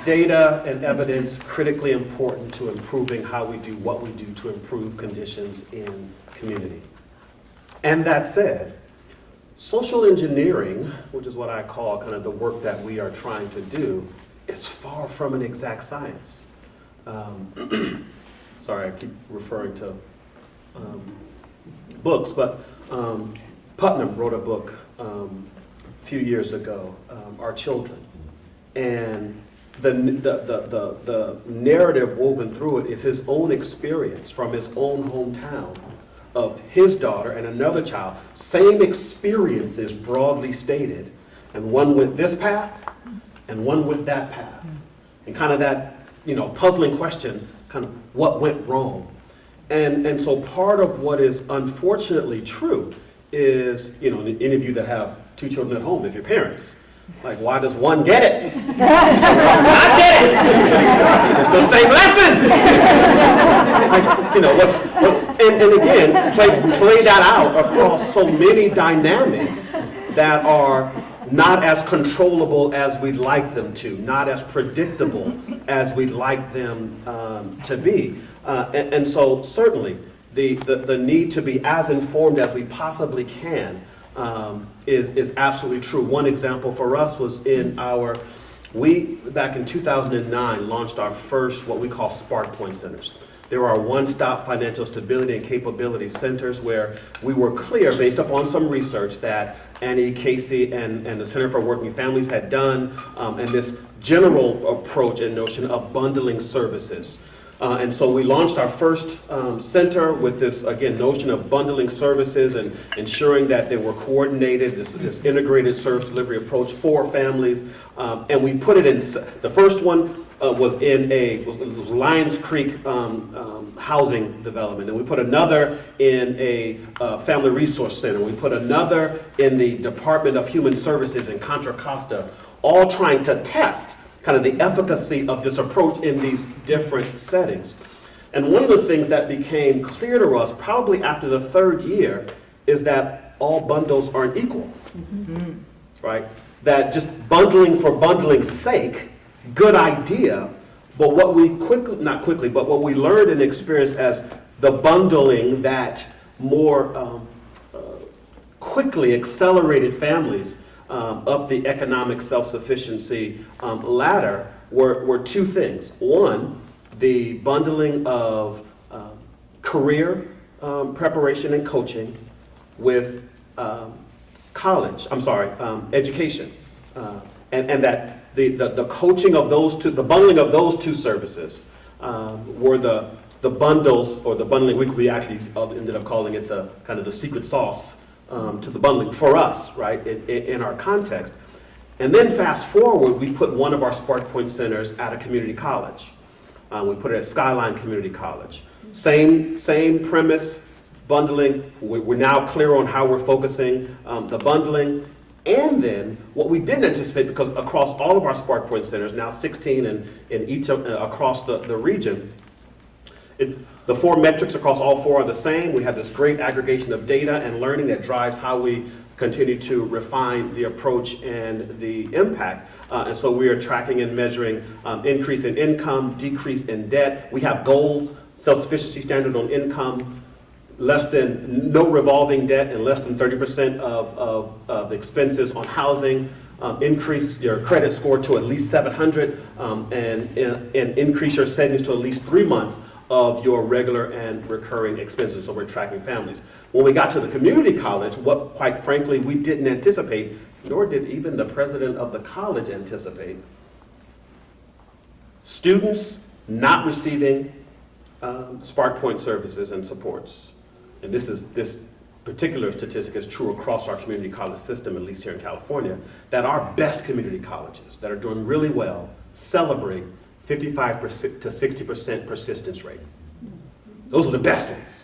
[SPEAKER 8] data and evidence critically important to improving how we do what we do to improve conditions in community. And that said, social engineering, which is what I call kind of the work that we are trying to do, is far from an exact science. Sorry, I keep referring to books, but Putnam wrote a book a few years ago, Our Children, and the narrative woven through it is his own experience from his own hometown of his daughter and another child, same experiences broadly stated, and one went this path and one went that path, and kind of that, puzzling question, kind of what went wrong. And so part of what is unfortunately true is, any of you that have 2 children at home, if you're parents, like, why does one get it? Not get it! It's the same lesson! And again, play that out across so many dynamics that are not as controllable as we'd like them to, not as predictable as we'd like them to be. And so certainly the need to be as informed as we possibly can is absolutely true. One example for us was we back in 2009 launched our first what we call Spark Point Centers. There are one-stop financial stability and capability centers where we were clear, based upon some research that Annie Casey and the Center for Working Families had done, and this general approach and notion of bundling services. And so we launched our first center with this, again, notion of bundling services and ensuring that they were coordinated, this integrated service delivery approach for families. And we put it in, the first one was Lions Creek housing development. And we put another in a family resource center. We put another in the Department of Human Services in Contra Costa, all trying to test kind of the efficacy of this approach in these different settings. And one of the things that became clear to us probably after the 3rd year is that all bundles aren't equal, right? That just bundling for bundling's sake, good idea, but what we what we learned and experienced as the bundling that more quickly accelerated families up the economic self-sufficiency ladder were 2 things. One, the bundling of career preparation and coaching with education. And that the coaching of those two, the bundling of those 2 services were the bundles, or the bundling, we actually ended up calling it the kind of the secret sauce to the bundling for us, right, in our context. And then fast forward, we put one of our Spark Point Centers at a community college. We put it at Skyline Community College. Same premise, bundling. We're now clear on how we're focusing the bundling. And then what we didn't anticipate, because across all of our Spark Point centers, now 16 in each across the region, the 4 metrics across all 4 are the same. We have this great aggregation of data and learning that drives how we continue to refine the approach and the impact. And so we are tracking and measuring increase in income, decrease in debt. We have goals, self-sufficiency standard on income, less than no revolving debt, and less than 30% of expenses on housing. Increase your credit score to at least 700, and increase your savings to at least 3 months of your regular and recurring expenses. So we're tracking families. When we got to the community college, what quite frankly we didn't anticipate, nor did even the president of the college anticipate, students not receiving Spark Point services and supports. And this particular statistic is true across our community college system, at least here in California, that our best community colleges that are doing really well celebrate 55% to 60% persistence rate. Those are the best ones.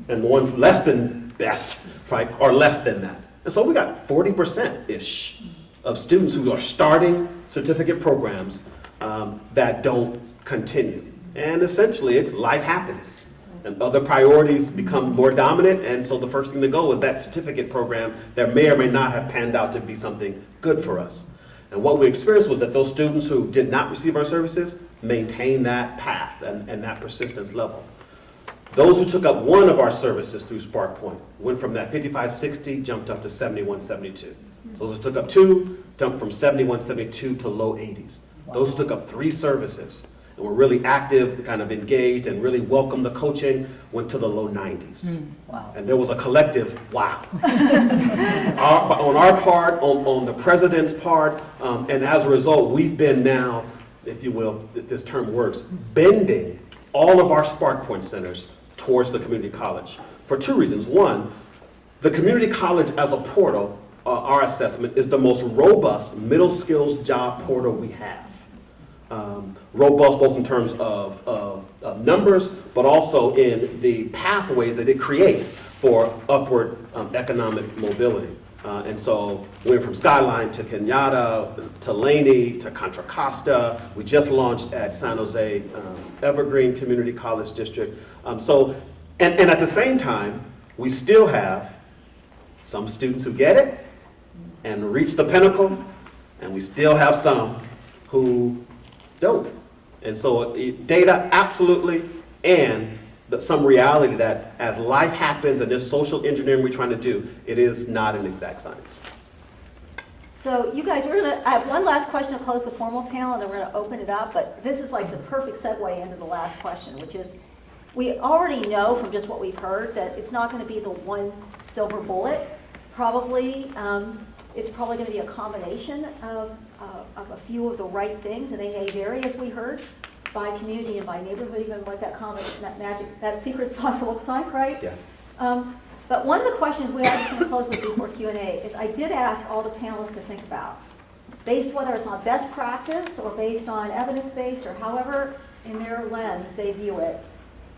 [SPEAKER 8] And the ones less than best, right, are less than that. And so we got 40%-ish of students who are starting certificate programs that don't continue. And essentially, it's life happens. And other priorities become more dominant, and so the first thing to go is that certificate program that may or may not have panned out to be something good for us. And what we experienced was that those students who did not receive our services maintained that path and that persistence level. Those who took up one of our services through Spark Point went from that 55-60, jumped up to 71-72. Those who took up 2 jumped from 71-72 to low 80s. Those who took up 3 services and were really active, kind of engaged, and really welcomed the coaching, went to the low 90s.
[SPEAKER 6] Wow.
[SPEAKER 8] And there was a collective wow. On our part, on the president's part, and as a result, we've been now, if you will, if this term works, bending all of our Spark Point centers towards the community college for 2 reasons. One, the community college as a portal, our assessment, is the most robust middle skills job portal we have. Robust both in terms of numbers, but also in the pathways that it creates for upward economic mobility. And so we went from Skyline to Kenyatta, to Laney, to Contra Costa. We just launched at San Jose Evergreen Community College District. And at the same time, we still have some students who get it and reach the pinnacle, and we still have some who don't. And so data, absolutely, and some reality that as life happens and this social engineering we're trying to do, it is not an exact science.
[SPEAKER 4] So you guys, I have one last question to close the formal panel, and then we're going to open it up, but this is like the perfect segue into the last question, which is, we already know from just what we've heard that it's not going to be the one silver bullet. Probably, it's probably going to be a combination of a few of the right things, and they may vary, as we heard, by community and by neighborhood, even what that magic, that secret sauce looks like, right?
[SPEAKER 8] Yeah.
[SPEAKER 4] But one of the questions we are just going to close with before Q&A is I did ask all the panelists to think about, based whether it's on best practice or based on evidence-based or however in their lens they view it,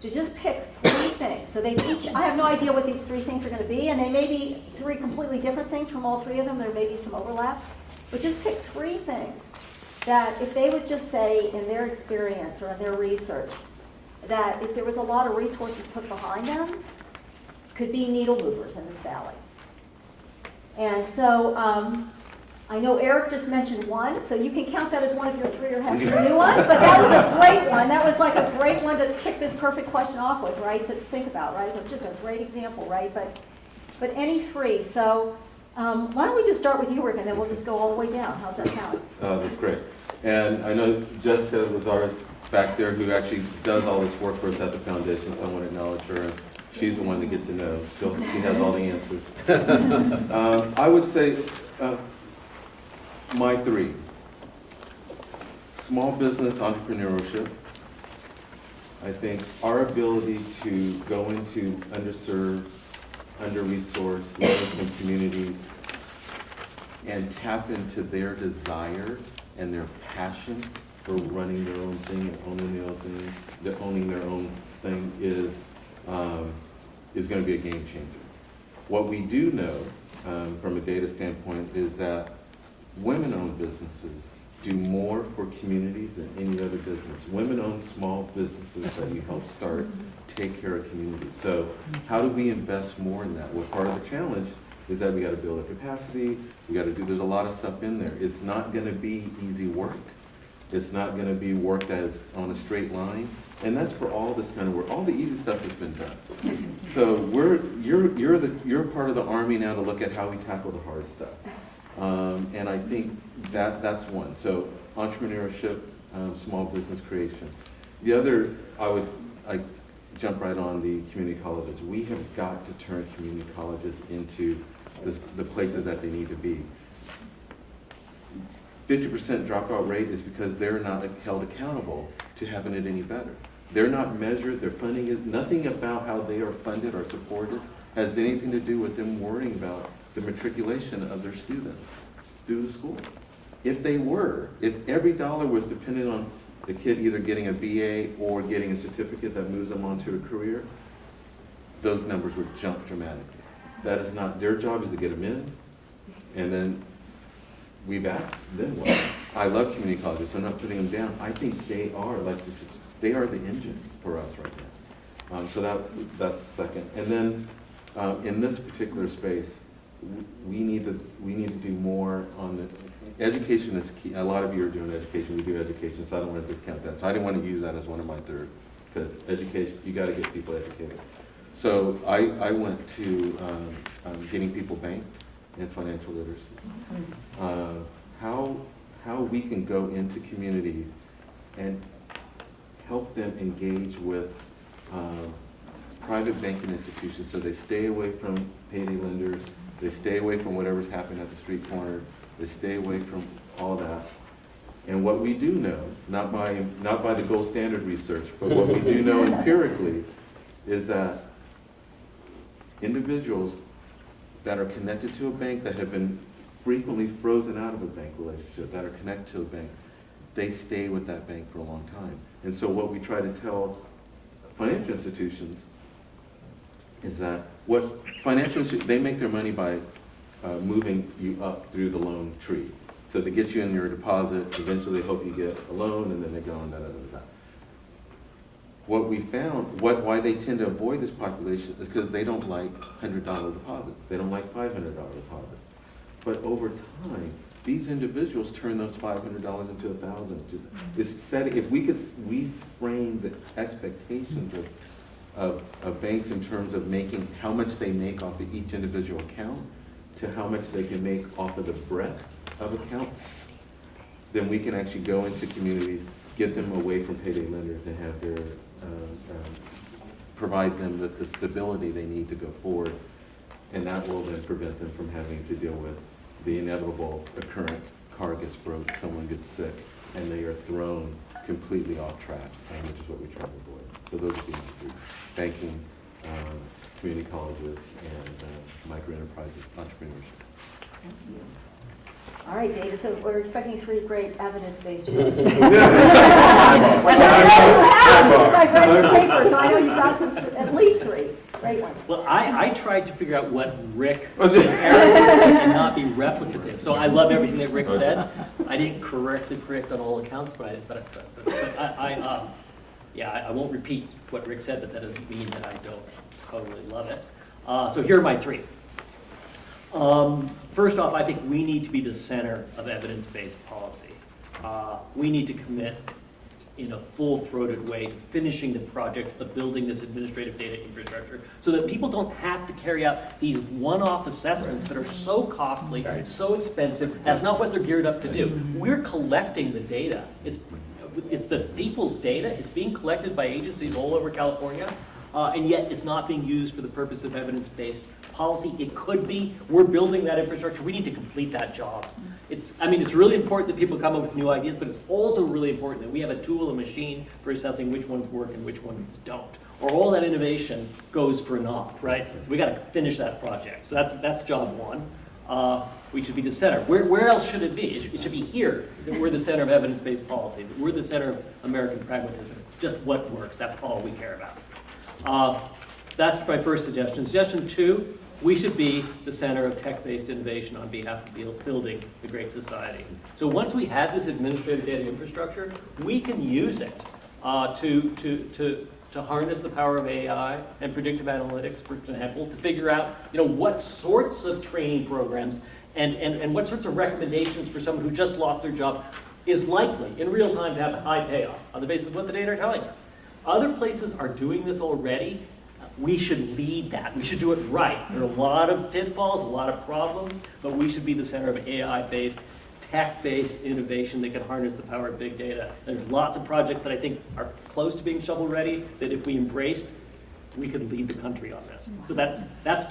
[SPEAKER 4] to just pick 3 things. So they each, I have no idea what these 3 things are going to be, and they may be 3 completely different things from all 3 of them. There may be some overlap. But just pick 3 things that if they would just say in their experience or in their research, that if there was a lot of resources put behind them, could be needle movers in this valley. And so I know Eric just mentioned 1, so you can count that as one of your 3 or half your new ones, but that was a great one. That was like a great one to kick this perfect question off with, right, to think about, right? So just a great example, right? But any 3. So why don't we just start with you, Rick, and then we'll just go all the way down. How's that sound?
[SPEAKER 7] That's great. And I know Jessica Lazor is back there, who actually does all this work for us at the foundation, so I want to acknowledge her. And she's the one to get to know. She has all the answers. I would say my 3. Small business entrepreneurship. I think our ability to go into underserved, under-resourced, low-income communities and tap into their desire and their passion for running their own thing and owning their own thing is going to be a game changer. What we do know from a data standpoint is that women-owned businesses do more for communities than any other business. Women-owned small businesses that you help start take care of communities. So how do we invest more in that? Well, part of the challenge is that we got to build a capacity. We got to do, there's a lot of stuff in there. It's not going to be easy work. It's not going to be work that is on a straight line. And that's for all this kind of work. All the easy stuff has been done. So you're part of the Army now to look at how we tackle the hard stuff. And I think that's one. So entrepreneurship, small business creation. The other, I jump right on the community colleges. We have got to turn community colleges into the places that they need to be. 50% dropout rate is because they're not held accountable to having it any better. They're not measured, their funding is, nothing about how they are funded or supported has anything to do with them worrying about the matriculation of their students through the school. If every dollar was dependent on the kid either getting a BA or getting a certificate that moves them on to a career, those numbers would jump dramatically. That is not, their job is to get them in, and then we've asked them, well, I love community colleges, so I'm not putting them down. I think they are they are the engine for us right now. So that's second. And then in this particular space, we need to do more on the education is key. A lot of you are doing education. We do education, so I don't want to discount that. So I didn't want to use that as one of my third, because education, you got to get people educated. So I went to getting people banked and financial literacy. How we can go into communities and help them engage with private banking institutions so they stay away from payday lenders, they stay away from whatever's happening at the street corner, they stay away from all that. And what we do know, not by the gold standard research, but what we do know empirically is that individuals that are connected to a bank that have been frequently frozen out of a bank relationship, that are connected to a bank, they stay with that bank for a long time. And so what we try to tell financial institutions is that they make their money by moving you up through the loan tree. So they get you in your deposit, eventually they hope you get a loan, and then they go on da-da-da-da. What we found, why they tend to avoid this population is because they don't like $100 deposits. They don't like $500 deposits. But over time, these individuals turn those $500 into $1,000. It's setting, if we frame the expectations of banks in terms of making how much they make off of each individual account to how much they can make off of the breadth of accounts, then we can actually go into communities, get them away from payday lenders, and have their provide them with the stability they need to go forward, and that will then prevent them from having to deal with the inevitable occurrence. Car gets broke, someone gets sick, and they are thrown completely off track, which is what we try to avoid. So those are the three: banking, community colleges, and micro-enterprises, entrepreneurship.
[SPEAKER 4] Thank you. All right, David, so we're expecting 3 great evidence-based
[SPEAKER 8] Yeah.
[SPEAKER 4] I've read your paper, so I know you've got at least 3 great ones.
[SPEAKER 5] Well, I tried to figure out what Rick and not be replicative. So I love everything that Rick said. I didn't correctly predict on all accounts, but I won't repeat what Rick said, but that doesn't mean that I don't totally love it. So here are my 3. First off, I think we need to be the center of evidence-based policy. We need to commit in a full-throated way to finishing the project of building this administrative data infrastructure so that people don't have to carry out these one-off assessments that are so costly, so expensive. That's not what they're geared up to do. We're collecting the data. It's the people's data. It's being collected by agencies all over California, and yet it's not being used for the purpose of evidence-based policy. It could be. We're building that infrastructure. We need to complete that job. It's really important that people come up with new ideas, but it's also really important that we have a tool, a machine for assessing which ones work and which ones don't. Or all that innovation goes for naught, right? So we got to finish that project. So that's job 1. We should be the center. Where else should it be? It should be here, that we're the center of evidence-based policy, that we're the center of American pragmatism. Just what works. That's all we care about. So that's my first suggestion. Suggestion 2, we should be the center of tech-based innovation on behalf of building the great society. So once we have this administrative data infrastructure, we can use it to harness the power of AI and predictive analytics, for example, to figure out, what sorts of training programs and what sorts of recommendations for someone who just lost their job is likely in real time to have a high payoff on the basis of what the data are telling us. Other places are doing this already. We should lead that. We should do it right. There are a lot of pitfalls, a lot of problems, but we should be the center of AI-based, tech-based innovation that can harness the power of big data. There's lots of projects that I think are close to being shovel-ready that if we embraced, we could lead the country on this. So that's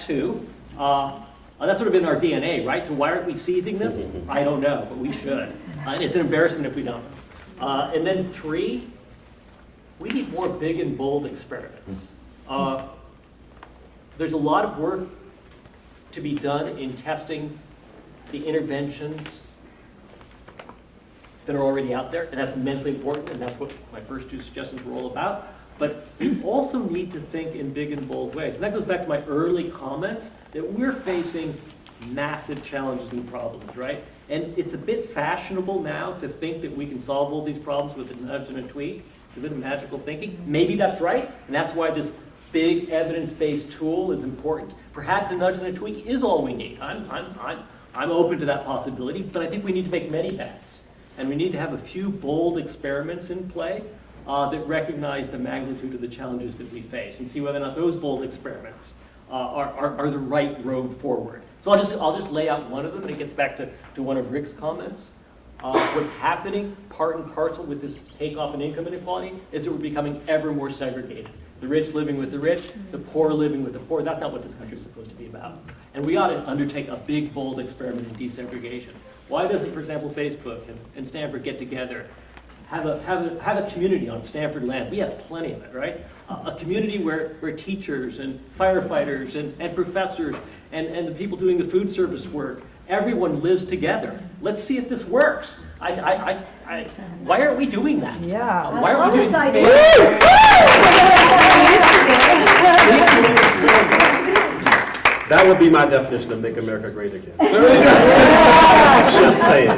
[SPEAKER 5] two. That's sort of in our DNA, right? So why aren't we seizing this? I don't know, but we should. And it's an embarrassment if we don't. And then three, we need more big and bold experiments. There's a lot of work to be done in testing the interventions that are already out there, and that's immensely important, and that's what my first two suggestions were all about. But we also need to think in big and bold ways. And that goes back to my early comments that we're facing massive challenges and problems, right? And it's a bit fashionable now to think that we can solve all these problems with a nudge and a tweak. It's a bit of magical thinking. Maybe that's right, and that's why this big evidence-based tool is important. Perhaps a nudge and a tweak is all we need. I'm open to that possibility, but I think we need to make many bets. And we need to have a few bold experiments in play that recognize the magnitude of the challenges that we face and see whether or not those bold experiments are the right road forward. So I'll just lay out one of them, and it gets back to one of Rick's comments. What's happening part and parcel with this takeoff in income inequality is that we're becoming ever more segregated. The rich living with the rich, the poor living with the poor. That's not what this country is supposed to be about. And we ought to undertake a big, bold experiment in desegregation. Why doesn't, for example, Facebook and Stanford get together, have a community on Stanford land? We have plenty of it, right? A community where teachers and firefighters and professors and the people doing the food service work, everyone lives together. Let's see if this works. Why aren't we doing that?
[SPEAKER 6] Yeah.
[SPEAKER 5] Why aren't we doing that?
[SPEAKER 8] That would be my definition of make America great again. Just saying.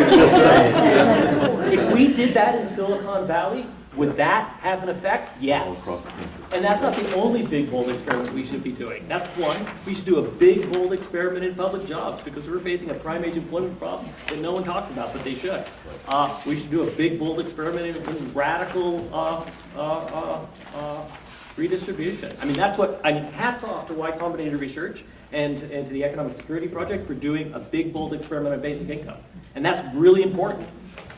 [SPEAKER 8] Just saying.
[SPEAKER 5] If we did that in Silicon Valley, would that have an effect? Yes. And that's not the only big, bold experiment we should be doing. That's one. We should do a big, bold experiment in public jobs because we're facing a prime age employment problem that no one talks about, but they should. We should do a big, bold experiment in radical redistribution. Hats off to Y Combinator Research and to the Economic Security Project for doing a big, bold experiment on basic income. And that's really important.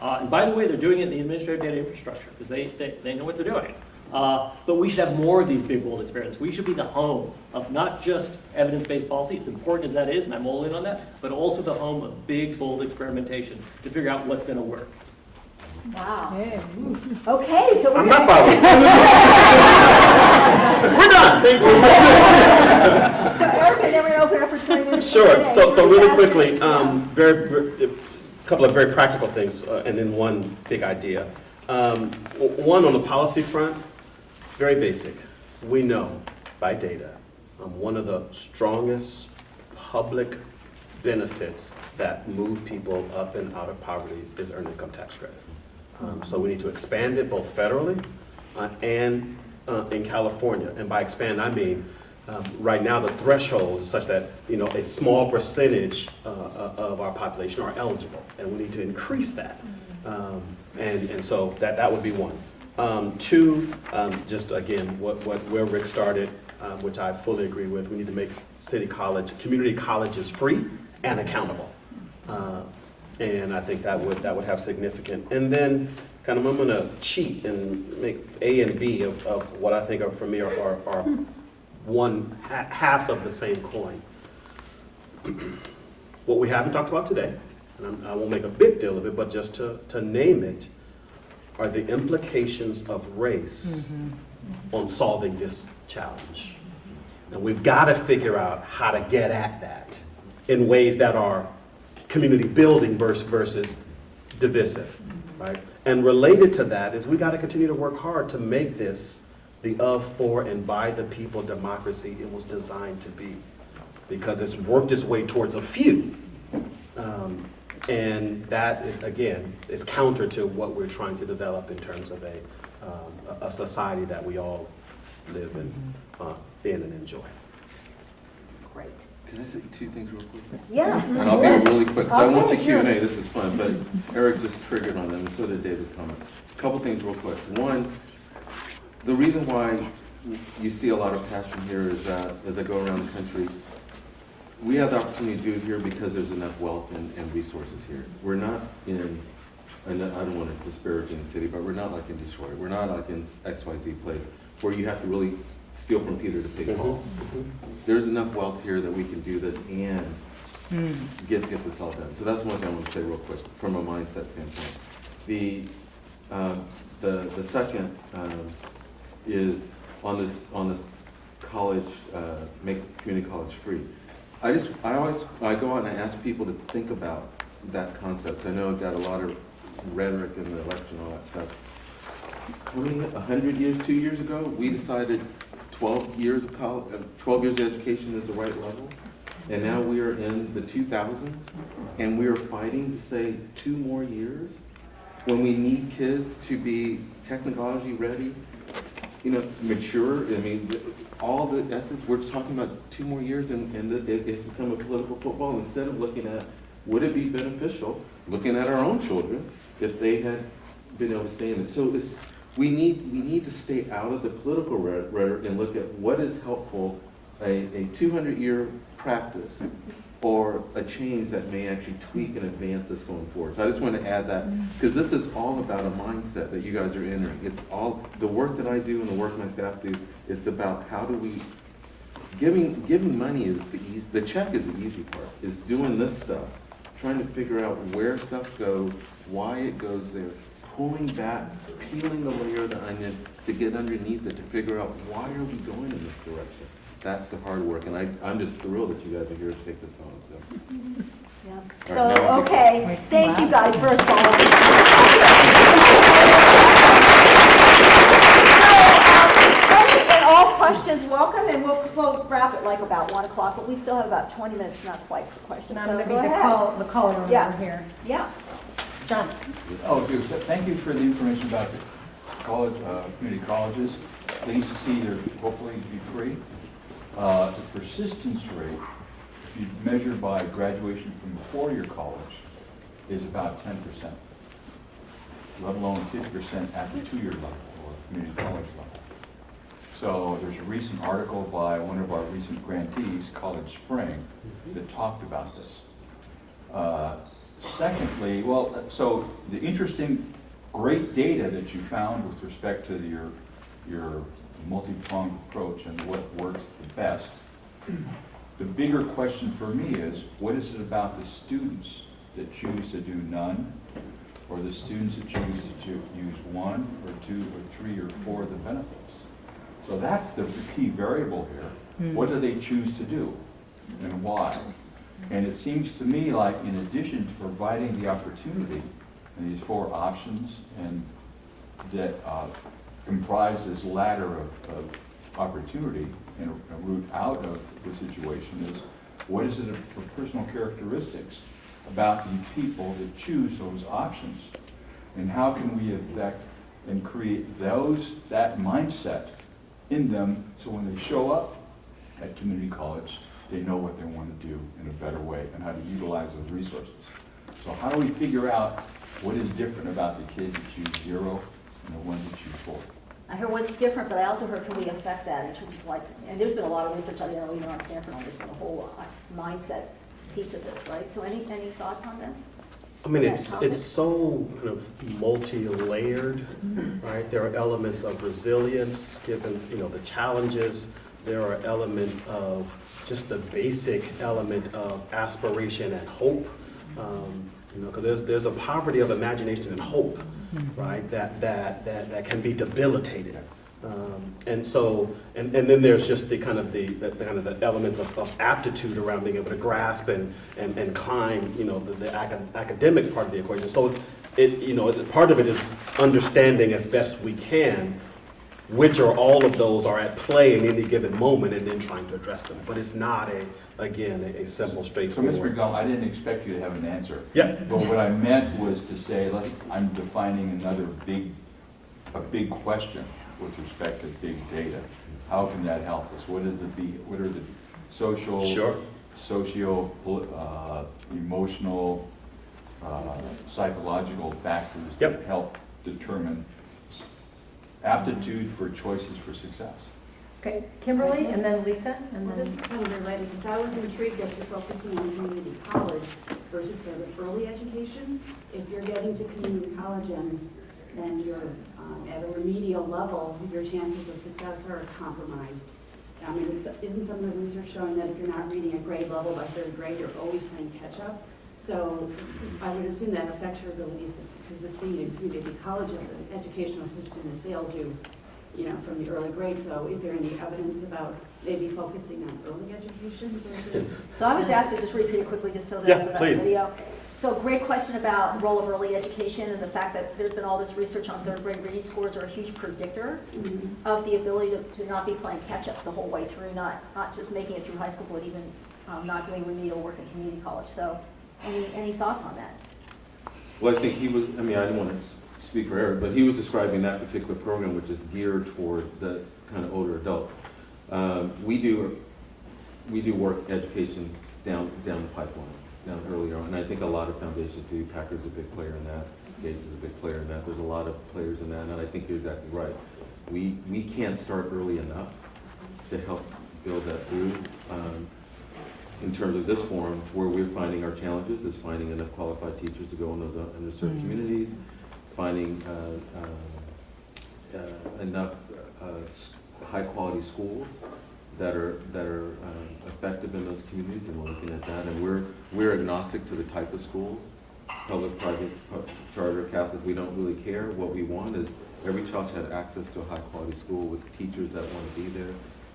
[SPEAKER 5] And by the way, they're doing it in the administrative data infrastructure because they know what they're doing. But we should have more of these big, bold experiments. We should be the home of not just evidence-based policy, as important as that is, and I'm all in on that, but also the home of big, bold experimentation to figure out what's going to work.
[SPEAKER 4] Wow. Okay, so
[SPEAKER 8] I'm not following. We're done. Thank you.
[SPEAKER 4] So Erica, then we open up for 20 minutes.
[SPEAKER 8] Sure. So really quickly, a couple of very practical things, and then one big idea. One on the policy front, very basic. We know by data, one of the strongest public benefits that move people up and out of poverty is earned income tax credit. So we need to expand it both federally and in California. And by expand, I mean right now the threshold is such that a small percentage of our population are eligible, and we need to increase that. And so that would be one. Two, just again, where Rick started, which I fully agree with. We need to make community colleges free and accountable. And I think that would have significant. And then kind of I'm going to cheat and make A and B of what I think for me are one halves of the same coin. What we haven't talked about today, and I won't make a big deal of it, but just to name it, are the implications of race on solving this challenge. And we've got to figure out how to get at that in ways that are community building versus divisive, right? And related to that is we got to continue to work hard to make this the of, for, and by the people democracy it was designed to be. because it's worked its way towards a few. And that, again, is counter to what we're trying to develop in terms of a society that we all live in and enjoy.
[SPEAKER 4] Great.
[SPEAKER 7] Can I say two things real quick?
[SPEAKER 4] Yeah.
[SPEAKER 7] And I'll be really quick, so I want the
[SPEAKER 4] Okay, sure.
[SPEAKER 7] Q&A, this is fun, but Eric just triggered on them, and so did David's comment. A couple things real quick. One, the reason why you see a lot of passion here is that, as I go around the country, we have the opportunity to do it here because there's enough wealth and resources here. We're not in, and I don't want to disparage any city, but we're not like in Detroit. We're not like in XYZ place where you have to really steal from Peter to pay Paul. There's enough wealth here that we can do this and get this all done. So that's one thing I want to say real quick from a mindset standpoint. The second is on this college, make community college free. I go out and I ask people to think about that concept. I know I've got a lot of rhetoric in the election, all that stuff. How many, 100 years, 2 years ago, we decided 12 years of college, 12 years of education is the right level. And now we are in the 2000s, and we are fighting to say 2 more years when we need kids to be technology ready, mature. I mean, all the essence, we're talking about 2 more years, and it's become a political football instead of looking at, would it be beneficial, looking at our own children, if they had been able to stay in it. So we need to stay out of the political rhetoric and look at what is helpful, a 200-year practice or a change that may actually tweak and advance us going forward. So I just want to add that, because this is all about a mindset that you guys are entering. It's all, the work that I do and the work my staff do, it's about how do we, giving money is the check is the easy part. It's doing this stuff, trying to figure out where stuff goes, why it goes there, pulling back, peeling the layer of the onion to get underneath it, to figure out why are we going in this direction. That's the hard work, and I'm just thrilled that you guys are here to take this on. So,
[SPEAKER 4] Yeah.
[SPEAKER 7] All right, now
[SPEAKER 4] So, okay, thank you guys, first of all. And all questions welcome, and we'll wrap it like about 1 o'clock, but we still have about 20 minutes, not quite for questions.
[SPEAKER 1] And I'm
[SPEAKER 4] So
[SPEAKER 1] going to
[SPEAKER 4] go
[SPEAKER 1] be
[SPEAKER 4] ahead.
[SPEAKER 1] the caller over
[SPEAKER 4] Yeah.
[SPEAKER 1] here.
[SPEAKER 4] Yeah.
[SPEAKER 1] John.
[SPEAKER 3] Oh, good. So thank you for the information about the college, community colleges. Pleased to see they're hopefully to be free. The persistence rate, if you measure by graduation from four-year college, is about 10%, let alone 50% at the 2-year level or community college level. So there's a recent article by one of our recent grantees, College Spring, that talked about this. Secondly, well, so the interesting, great data that you found with respect to your multi-pronged approach and what works the best. The bigger question for me is, what is it about the students that choose to do none, or the students that choose to use 1 or 2 or 3 or 4 of the benefits? So that's the key variable here. What do they choose to do and why? And it seems to me like, in addition to providing the opportunity and these 4 options and that comprise this ladder of opportunity and a route out of the situation, is what is it for personal characteristics about these people that choose those options, and how can we affect and create that mindset in them so when they show up at community college, they know what they want to do in a better way and how to utilize those resources. So how do we figure out what is different about the kids that choose 0 and the ones that choose 4?
[SPEAKER 4] I heard what's different, but I also heard, can we affect that in terms of like, and there's been a lot of research out there, even on Stanford on this, and the whole mindset piece of this, right? So any thoughts on this?
[SPEAKER 8] I mean,
[SPEAKER 4] Yeah,
[SPEAKER 8] it's so kind of multi-layered, right? There are elements of resilience, given, the challenges. There are elements of just the basic element of aspiration and hope. Because there's a poverty of imagination and hope, right? That can be debilitating. And then there's just the elements of aptitude around being able to grasp and climb, the academic part of the equation. So part of it is understanding as best we can which or all of those are at play in any given moment and then trying to address them. But it's not again, a simple,
[SPEAKER 3] So, Mr.
[SPEAKER 8] straightforward.
[SPEAKER 3] McDonnell, I didn't expect you to have an answer.
[SPEAKER 8] Yeah.
[SPEAKER 3] But what I meant was to say, I'm defining another a big question with respect to big data. How can that help us? What are the social,
[SPEAKER 8] Sure.
[SPEAKER 3] socio, emotional, psychological factors that
[SPEAKER 8] Yep.
[SPEAKER 3] help determine aptitude for choices for success?
[SPEAKER 1] Okay, Kimberly, and then Lisa, and
[SPEAKER 6] Well, this
[SPEAKER 1] then.
[SPEAKER 6] is kind of related, because I was intrigued that you're focusing on community college versus sort of early education. If you're getting to community college and you're at a remedial level, your chances of success are compromised. I mean, isn't some of the research showing that if you're not reading at grade level by third grade, you're always playing catch up? So I would assume that affects your ability to succeed in community college if the educational system has failed you, from the early grade. So is there any evidence about maybe focusing on early education versus?
[SPEAKER 4] So I was asked to just repeat it quickly, just so that
[SPEAKER 8] Yeah,
[SPEAKER 4] for that
[SPEAKER 8] please.
[SPEAKER 4] video. So great question about the role of early education and the fact that there's been all this research on third grade reading scores are a huge predictor of the ability to not be playing catch up the whole way through, not just making it through high school, but even not doing remedial work in community college. So any thoughts on that?
[SPEAKER 7] Well, I think I didn't want to speak for Eric, but he was describing that particular program, which is geared toward the kind of older adult. We do work education down the pipeline, down earlier on, and I think a lot of foundations do. Packard's a big player in that. Gates is a big player in that. There's a lot of players in that, and I think you're exactly right. We can't start early enough to help build that through. In terms of this forum, where we're finding our challenges is finding enough qualified teachers to go in those underserved communities, finding enough high-quality schools that are effective in those communities, and we're looking at that. And we're agnostic to the type of schools, public, private, charter, Catholic. We don't really care. What we want is every child should have access to a high-quality school with teachers that want to be there.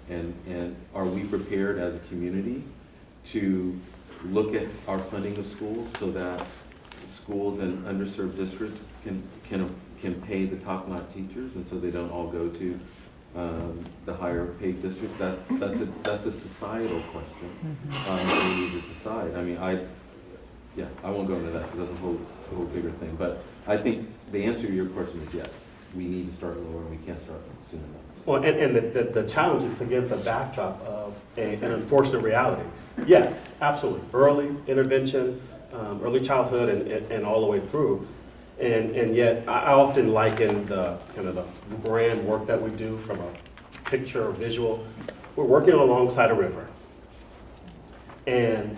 [SPEAKER 7] And are we prepared as a community to look at our funding of schools so that schools in underserved districts can pay the top-notch teachers, and so they don't all go to the higher paid districts? That's a societal question that we need to decide. I won't go into that because that's a whole bigger thing. But I think the answer to your question is yes. We need to start lower, and we can't start soon enough.
[SPEAKER 8] Well, and the challenge is against a backdrop of an unfortunate reality. Yes, absolutely. Early intervention, early childhood, and all the way through. And yet, I often liken the kind of the grand work that we do from a picture or visual. We're working alongside a river. And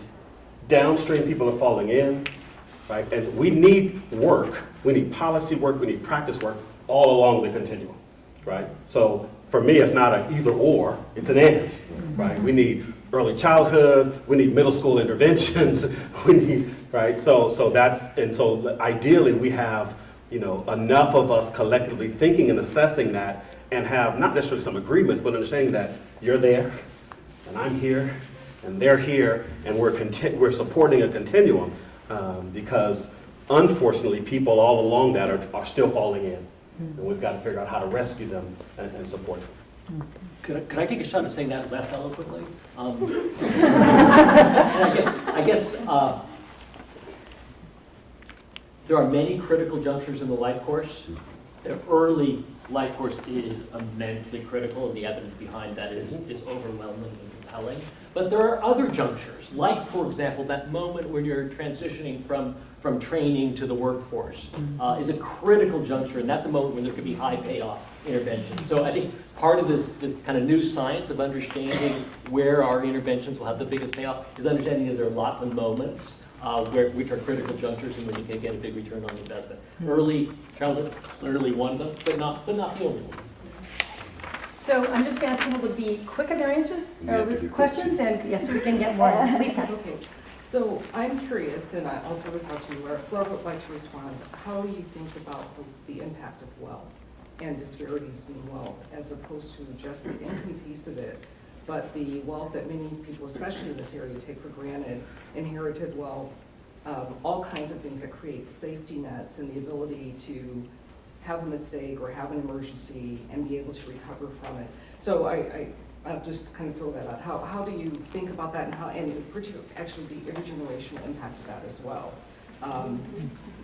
[SPEAKER 8] downstream people are falling in, right? And we need work. We need policy work. We need practice work all along the continuum, right? So for me, it's not an either or, it's an and, right? We need early childhood, we need middle school interventions, we need, right? So ideally we have, enough of us collectively thinking and assessing that, and have not necessarily some agreements, but understanding that you're there, and I'm here, and they're here, and we're supporting a continuum, because unfortunately people all along that are still falling in. And we've got to figure out how to rescue them and support them.
[SPEAKER 5] Could I take a shot at saying that less eloquently? I guess there are many critical junctures in the life course. The early life course is immensely critical, and the evidence behind that is overwhelmingly compelling. But there are other junctures, like, for example, that moment when you're transitioning from training to the workforce is a critical juncture, and that's a moment when there could be high payoff intervention. So I think part of this kind of new science of understanding where our interventions will have the biggest payoff is understanding that there are lots of moments which are critical junctures and when you can get a big return on investment. Early childhood, clearly one of them, but not the only one.
[SPEAKER 1] So I'm just going to ask people to be quick in their answers,
[SPEAKER 7] We have to be quick,
[SPEAKER 1] questions,
[SPEAKER 7] too.
[SPEAKER 1] and yes, we can get more. Lisa.
[SPEAKER 9] Okay, so I'm curious, and I'll throw this out to you, or whoever would like to respond, how you think about the impact of wealth and disparities in wealth, as opposed to just the income piece of it, but the wealth that many people, especially in this area, take for granted, inherited wealth, all kinds of things that create safety nets and the ability to have a mistake or have an emergency and be able to recover from it. So I'll just kind of throw that out. How do you think about that, and how, and in particular, actually the intergenerational impact of that as well,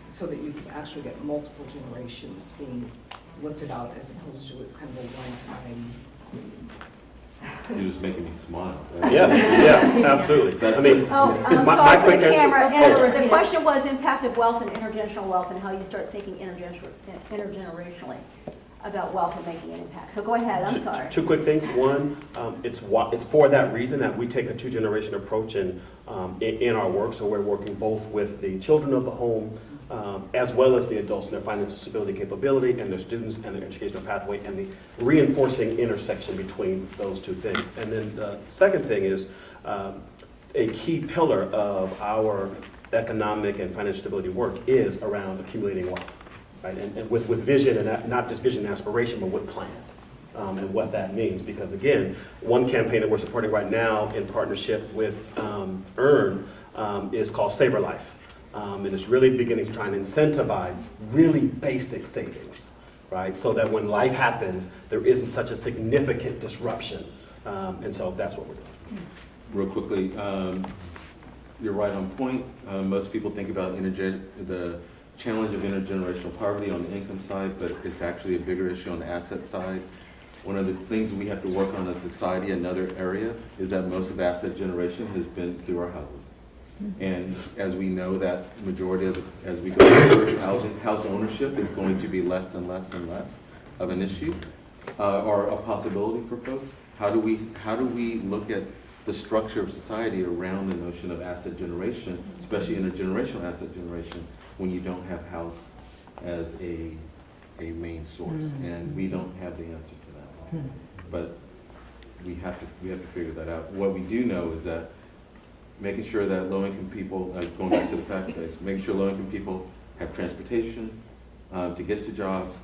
[SPEAKER 9] so that you can actually get multiple generations being lifted out as opposed to it's kind of a one-time.
[SPEAKER 7] You're just making me smile. Right?
[SPEAKER 8] Yeah, absolutely. I mean,
[SPEAKER 4] Sorry for
[SPEAKER 8] quick
[SPEAKER 4] the camera.
[SPEAKER 8] answer.
[SPEAKER 4] The question was impact of wealth and intergenerational wealth and how you start thinking intergenerationally about wealth and making an impact. So go ahead, I'm sorry.
[SPEAKER 8] Two quick things. One, it's for that reason that we take a two-generation approach in our work. So we're working both with the children of the home as well as the adults and their financial stability capability and their students and their educational pathway and the reinforcing intersection between those two things. And then the second thing is a key pillar of our economic and financial stability work is around accumulating wealth. Right? And with vision, and not just vision and aspiration, but with plan, and what that means. Because again, one campaign that we're supporting right now in partnership with EARN is called Save Our Life. And it's really beginning to try and incentivize really basic savings, right? So that when life happens, there isn't such a significant disruption. And so that's what we're doing.
[SPEAKER 7] Real quickly, you're right on point. Most people think about the challenge of intergenerational poverty on the income side, but it's actually a bigger issue on the asset side. One of the things we have to work on as a society, another area, is that most of asset generation has been through our houses. And as we know, that majority of, as we go through house ownership is going to be less and less and less of an issue or a possibility for folks. How do we look at the structure of society around the notion of asset generation, especially intergenerational asset generation, when you don't have house as a main source? And we don't have the answer to that. But we have to figure that out. What we do know is that making sure that low-income people, going back to the fact base, making sure low-income people have transportation to get to jobs,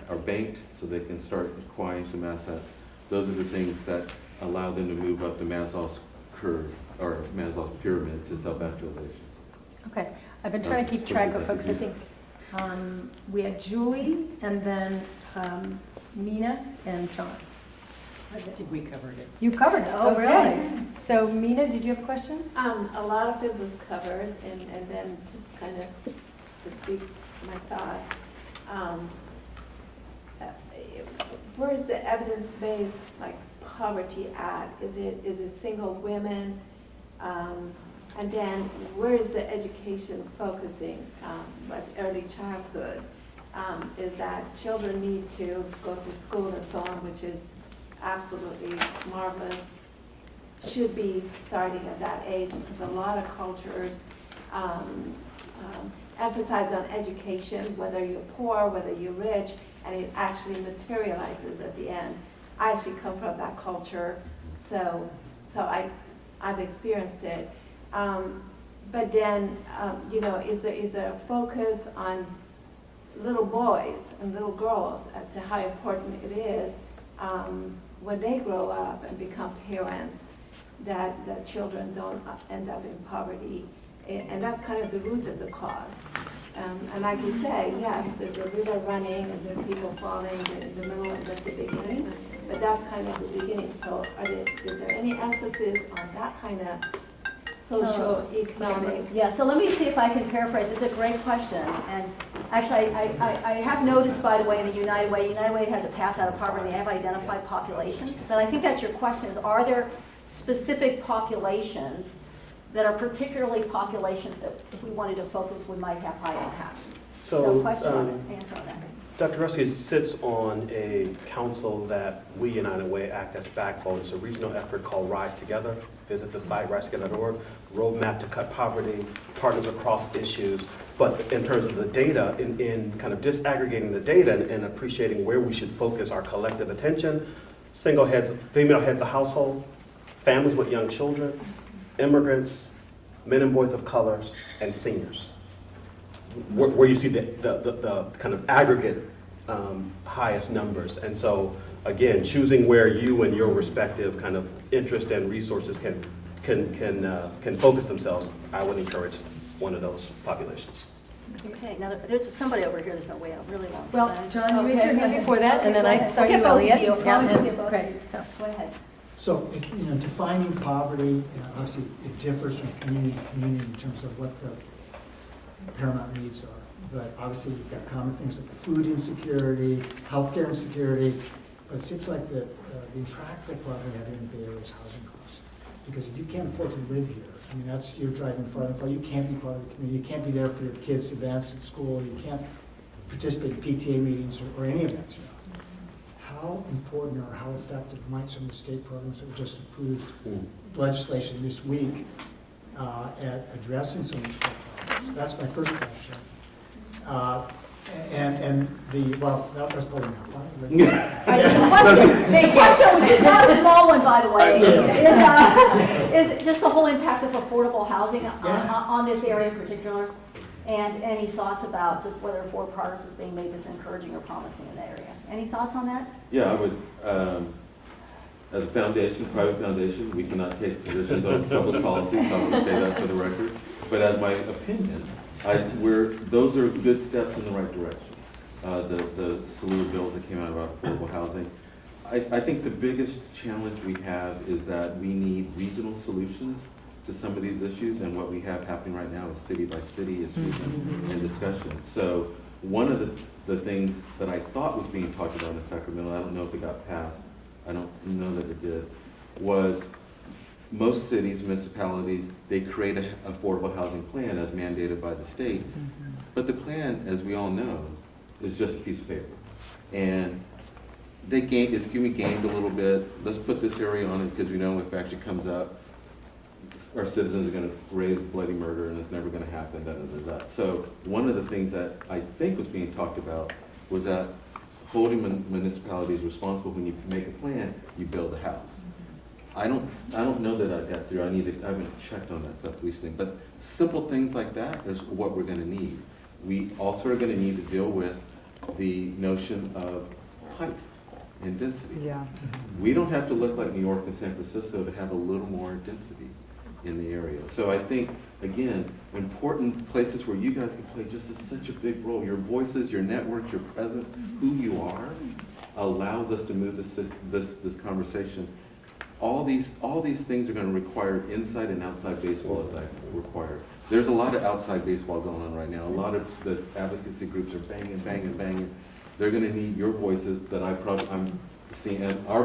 [SPEAKER 7] are banked so they can start acquiring some assets. Those are the things that allow them to move up the Maslow's curve, or Maslow's pyramid, to self-actualization.
[SPEAKER 1] Okay, I've been trying to keep track of folks. I think we had Julie, and then Mina and John.
[SPEAKER 10] I think we covered it.
[SPEAKER 1] You covered it? Oh, really? So Mina, did you have questions?
[SPEAKER 11] A lot of it was covered, and then just kind of to speak my thoughts. Where is the evidence-based like poverty at? Is it single women? And then where is the education focusing? Like early childhood, is that children need to go to school and so on, which is absolutely marvelous, should be starting at that age, because a lot of cultures emphasize on education, whether you're poor, whether you're rich, and it actually materializes at the end. I actually come from that culture, so I've experienced it. But then, is there a focus on little boys and little girls as to how important it is when they grow up and become parents, that children don't end up in poverty? And that's kind of the root of the cause. And like you say, yes, there's a river running and there are people falling in the middle and at the beginning, but that's kind of the beginning. So is there any emphasis on that kind of socio-economic?
[SPEAKER 4] Yeah, so let me see if I can paraphrase. It's a great question. And actually, I have noticed, by the way, in the United Way has a path out of poverty. They have identified populations. But I think that's your question, is are there specific populations that are particularly populations that if we wanted to focus, we might have high impact? So question on it, answer on that.
[SPEAKER 8] Dr. Grusky sits on a council that we, United Way, act as backbone. It's a regional effort called Rise Together. Visit the site, risetogether.org. Roadmap to cut poverty, partners across issues. But in terms of the data, in kind of disaggregating the data and appreciating where we should focus our collective attention, single heads, female heads of household, families with young children, immigrants, men and boys of colors, and seniors. Where you see the kind of aggregate highest numbers. And so, again, choosing where you and your respective kind of interest and resources can focus themselves, I would encourage one of those populations.
[SPEAKER 4] Okay, now there's somebody over here that's been waiting a really long time.
[SPEAKER 1] Well, John, you raised your hand before that, and then I saw you,
[SPEAKER 4] Elliot.
[SPEAKER 1] Elliot.
[SPEAKER 4] Yeah,
[SPEAKER 1] Great.
[SPEAKER 4] so go ahead.
[SPEAKER 12] So, defining poverty, obviously it differs from community to community in terms of what the paramount needs are. But obviously you've got common things like food insecurity, healthcare insecurity, but it seems like the intractable problem we have here in the Bay Area is housing costs. Because if you can't afford to live here, I mean, you're driving far and far, you can't be part of the community, you can't be there for your kids' events at school, you can't participate in PTA meetings or any events. How important or how effective might some of the state programs that were just approved legislation this week at addressing some of these problems? That's my first question. That's probably not funny.
[SPEAKER 4] The question, which is not a small one, by the way, is just the whole impact of affordable housing on this area in particular, and any thoughts about just whether more progress is being made that's encouraging or promising in that area. Any thoughts on that?
[SPEAKER 7] Yeah, I would, as a foundation, private foundation, we cannot take positions on public policy, so I would say that for the record. But as my opinion, those are good steps in the right direction. The slew of bills that came out about affordable housing. I think the biggest challenge we have is that we need regional solutions to some of these issues, and what we have happening right now is city by city issues and discussion. So one of the things that I thought was being talked about in Sacramento, I don't know if it got passed, I don't know that it did, was most cities, municipalities, they create an affordable housing plan as mandated by the state. But the plan, as we all know, is just a piece of paper. And it's going to be gamed a little bit. Let's put this area on it because we know if it actually comes up, our citizens are going to raise bloody murder and it's never going to happen, da, da, da, da. So one of the things that I think was being talked about was that holding municipalities responsible when you make a plan, you build a house. I don't know that I got through. I haven't checked on that stuff recently, but simple things like that is what we're going to need. We also are going to need to deal with the notion of height and density.
[SPEAKER 10] Yeah.
[SPEAKER 7] We don't have to look like New York and San Francisco to have a little more density in the area. So I think, again, important places where you guys can play just such a big role. Your voices, your network, your presence, who you are, allows us to move this conversation. All these things are going to require inside and outside baseball as I require. There's a lot of outside baseball going on right now. A lot of the advocacy groups are banging, banging, banging. They're going to need your voices that I'm seeing. And I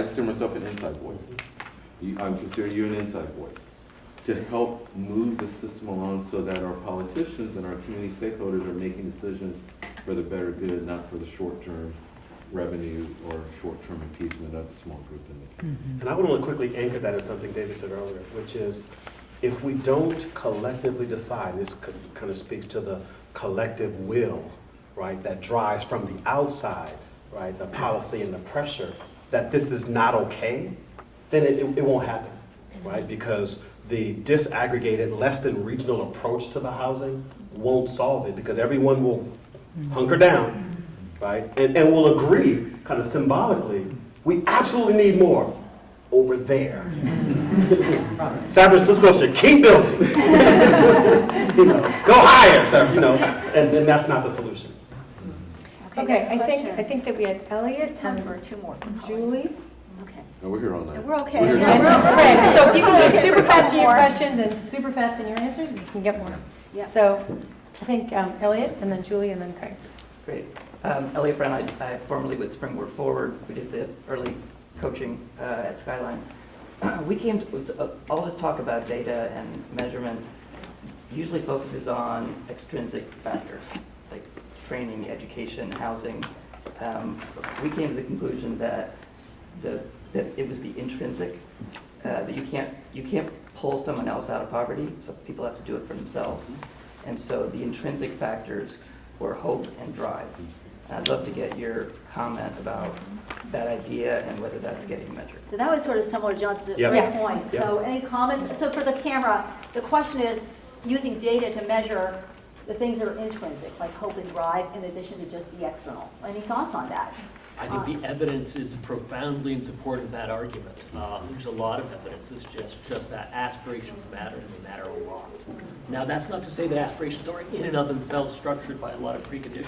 [SPEAKER 7] consider myself an inside voice. I consider you an inside voice to help move the system along so that our politicians and our community stakeholders are making decisions for the better good, not for the short-term revenue or short-term appeasement of the small group in the community.
[SPEAKER 8] And I want to quickly anchor that in something David said earlier, which is if we don't collectively decide, this kind of speaks to the collective will, right, that drives from the outside, right, the policy and the pressure, that this is not okay, then it won't happen, right? Because the disaggregated, less than regional approach to the housing won't solve it because everyone will hunker down, right? And will agree, kind of symbolically, we absolutely need more over there. San Francisco should keep building. Go higher, and that's not the solution.
[SPEAKER 1] Okay, I think that we had Elliot,
[SPEAKER 4] Time for two more.
[SPEAKER 1] Julie.
[SPEAKER 4] Okay.
[SPEAKER 7] No, we're here all night.
[SPEAKER 4] We're okay.
[SPEAKER 7] We're here
[SPEAKER 1] Yeah,
[SPEAKER 7] till-
[SPEAKER 1] right. So if you can be super fast in your
[SPEAKER 4] More.
[SPEAKER 1] questions and super fast in your answers, we can get more.
[SPEAKER 4] Yeah.
[SPEAKER 1] So I think Elliot, and then Julie, and then Craig.
[SPEAKER 13] Great. Elliot Brown, I formerly with Springboard Forward. We did the early coaching at Skyline. We came to, all this talk about data and measurement usually focuses on extrinsic factors, like training, education, housing. We came to the conclusion that it was the intrinsic, that you can't pull someone else out of poverty, so people have to do it for themselves. And so the intrinsic factors were hope and drive. And I'd love to get your comment about that idea and whether that's getting measured.
[SPEAKER 4] So that was sort of similar to John's
[SPEAKER 8] Yes.
[SPEAKER 4] point.
[SPEAKER 8] Yeah.
[SPEAKER 4] So any comments? So for the camera, the question is using data to measure the things that are intrinsic, like hope and drive, in addition to just the external. Any thoughts on that?
[SPEAKER 5] I think the evidence is profoundly in support of that argument. There's a lot of evidence that suggests just that aspirations matter, and they matter a lot. Now, that's not to say that aspirations are in and of themselves structured by a lot of preconditions.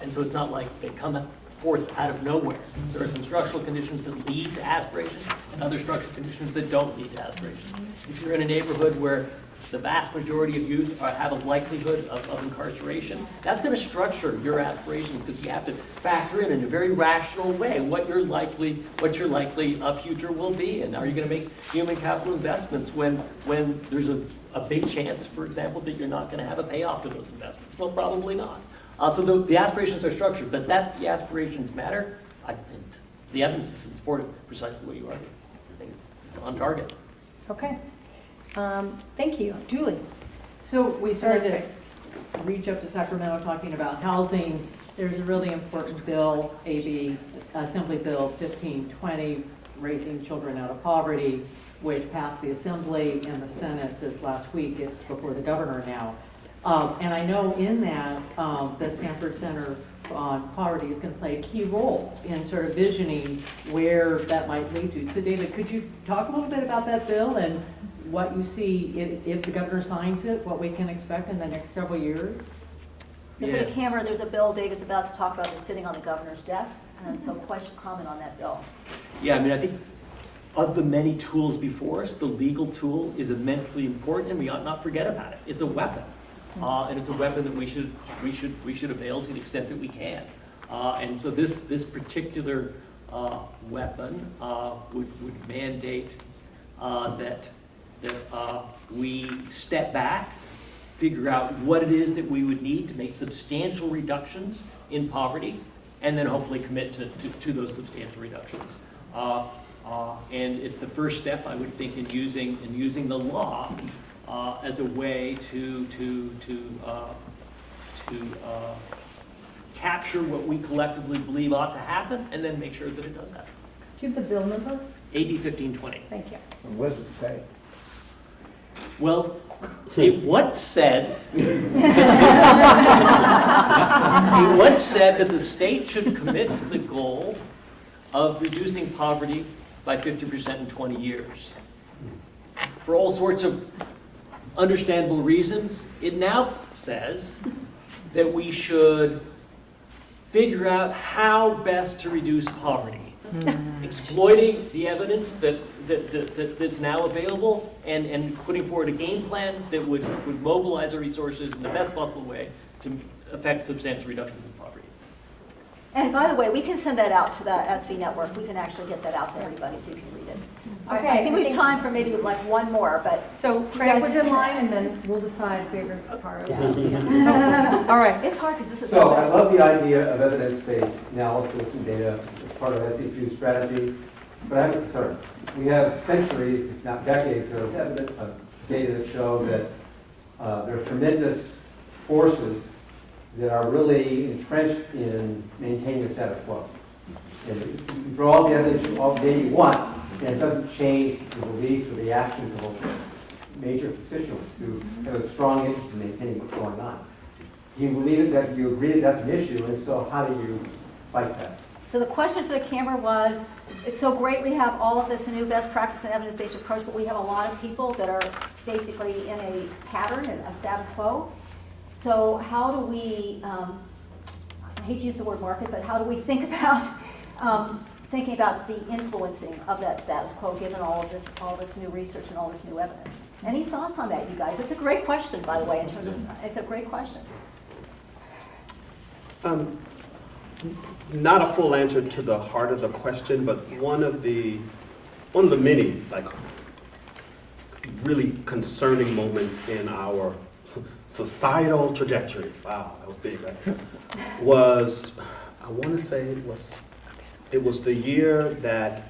[SPEAKER 5] And so it's not like they come forth out of nowhere. There are some structural conditions that lead to aspiration and other structural conditions that don't lead to aspiration. If you're in a neighborhood where the vast majority of youth have a likelihood of incarceration, that's going to structure your aspirations because you have to factor in a very rational way what your likely future will be, and are you going to make human capital investments when there's a big chance, for example, that you're not going to have a payoff to those investments? Well, probably not. So the aspirations are structured, but that the aspirations matter, and the evidence is in support of precisely what you argue. I think it's on target.
[SPEAKER 1] Okay. Thank you. Julie?
[SPEAKER 10] So we started to reach up to Sacramento talking about housing. There's a really important bill, AB, Assembly Bill 1520, Raising Children Out of Poverty, which passed the Assembly and the Senate this last week. It's before the governor now. And I know in that, the Stanford Center on Poverty is going to play a key role in sort of visioning where that might lead to. So David, could you talk a little bit about that bill and what you see if the governor signs it, what we can expect in the next several years?
[SPEAKER 4] So for the camera, there's a bill David's about to talk about that's sitting on the governor's desk, and so question, comment on that bill.
[SPEAKER 5] Yeah, I mean, I think of the many tools before us, the legal tool is immensely important, and we ought not forget about it. It's a weapon, and it's a weapon that we should avail to the extent that we can. And so this particular weapon would mandate that we step back, figure out what it is that we would need to make substantial reductions in poverty, and then hopefully commit to those substantial reductions. And it's the first step, I would think, in using the law as a way to capture what we collectively believe ought to happen, and then make sure that it does happen.
[SPEAKER 1] Do you have the bill number?
[SPEAKER 5] AB 1520.
[SPEAKER 1] Thank you.
[SPEAKER 14] What does it say?
[SPEAKER 5] Well, it once said that the state should commit to the goal of reducing poverty by 50% in 20 years. For all sorts of understandable reasons, it now says that we should figure out how best to reduce poverty. Exploiting the evidence that's now available and putting forward a game plan that would mobilize our resources in the best possible way to affect substantial reductions in poverty.
[SPEAKER 4] And by the way, we can send that out to the SV network. We can actually get that out to everybody so you can read it.
[SPEAKER 1] Okay,
[SPEAKER 4] I think we have time for maybe like one more, but.
[SPEAKER 1] So Craig was in line, and then we'll decide bigger part. All right.
[SPEAKER 4] It's hard because this is.
[SPEAKER 14] So I love the idea of evidence-based analysis and data as part of SV2 strategy, but I have a concern. We have centuries, if not decades, of data that show that there are tremendous forces that are really entrenched in maintaining the status quo. And you throw all the evidence, all the data you want, and it doesn't change the beliefs or the actions of major constituents who have a strong interest in maintaining what's going on. Do you believe that you agree that that's an issue, and if so, how do you fight that?
[SPEAKER 4] So the question for the camera was, it's so great we have all of this new best practice and evidence-based approach, but we have a lot of people that are basically in a pattern and a status quo. So how do we, I hate to use the word market, but how do we think about thinking about the influencing of that status quo given all this new research and all this new evidence? Any thoughts on that, you guys? It's a great question, by the way, in terms of, it's a great question.
[SPEAKER 8] Not a full answer to the heart of the question, but one of the many really concerning moments in our societal trajectory. Wow, that was big, right? Was, I want to say it was the year that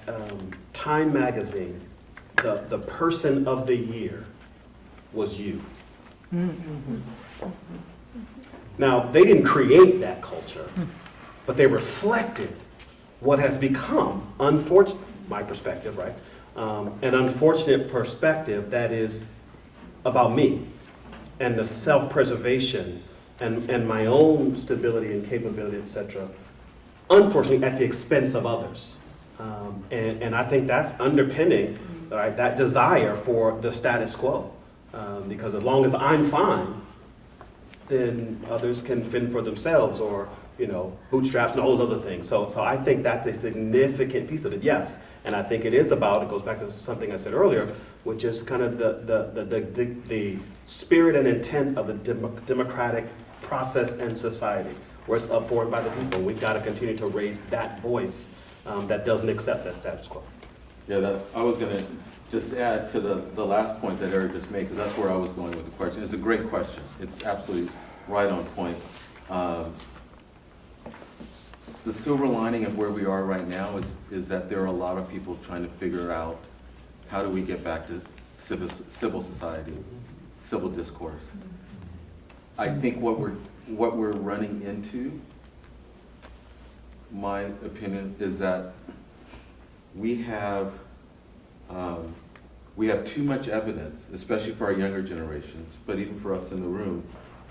[SPEAKER 8] Time Magazine, the person of the year was you. Now, they didn't create that culture, but they reflected what has become, unfortunately, my perspective, right? An unfortunate perspective that is about me and the self-preservation and my own stability and capability, etc., unfortunately at the expense of others. And I think that's underpinning, right, that desire for the status quo. Because as long as I'm fine, then others can fend for themselves, or bootstraps and all those other things. So I think that's a significant piece of it, yes. And I think it is about, it goes back to something I said earlier, which is kind of the spirit and intent of the democratic process and society, where it's up for it by the people. We've got to continue to raise that voice that doesn't accept that status quo.
[SPEAKER 7] Yeah, I was going to just add to the last point that Eric just made, because that's where I was going with the question. It's a great question. It's absolutely right on point. The silver lining of where we are right now is that there are a lot of people trying to figure out how do we get back to civil society, civil discourse. I think what we're running into, my opinion, is that we have too much evidence, especially for our younger generations, but even for us in the room,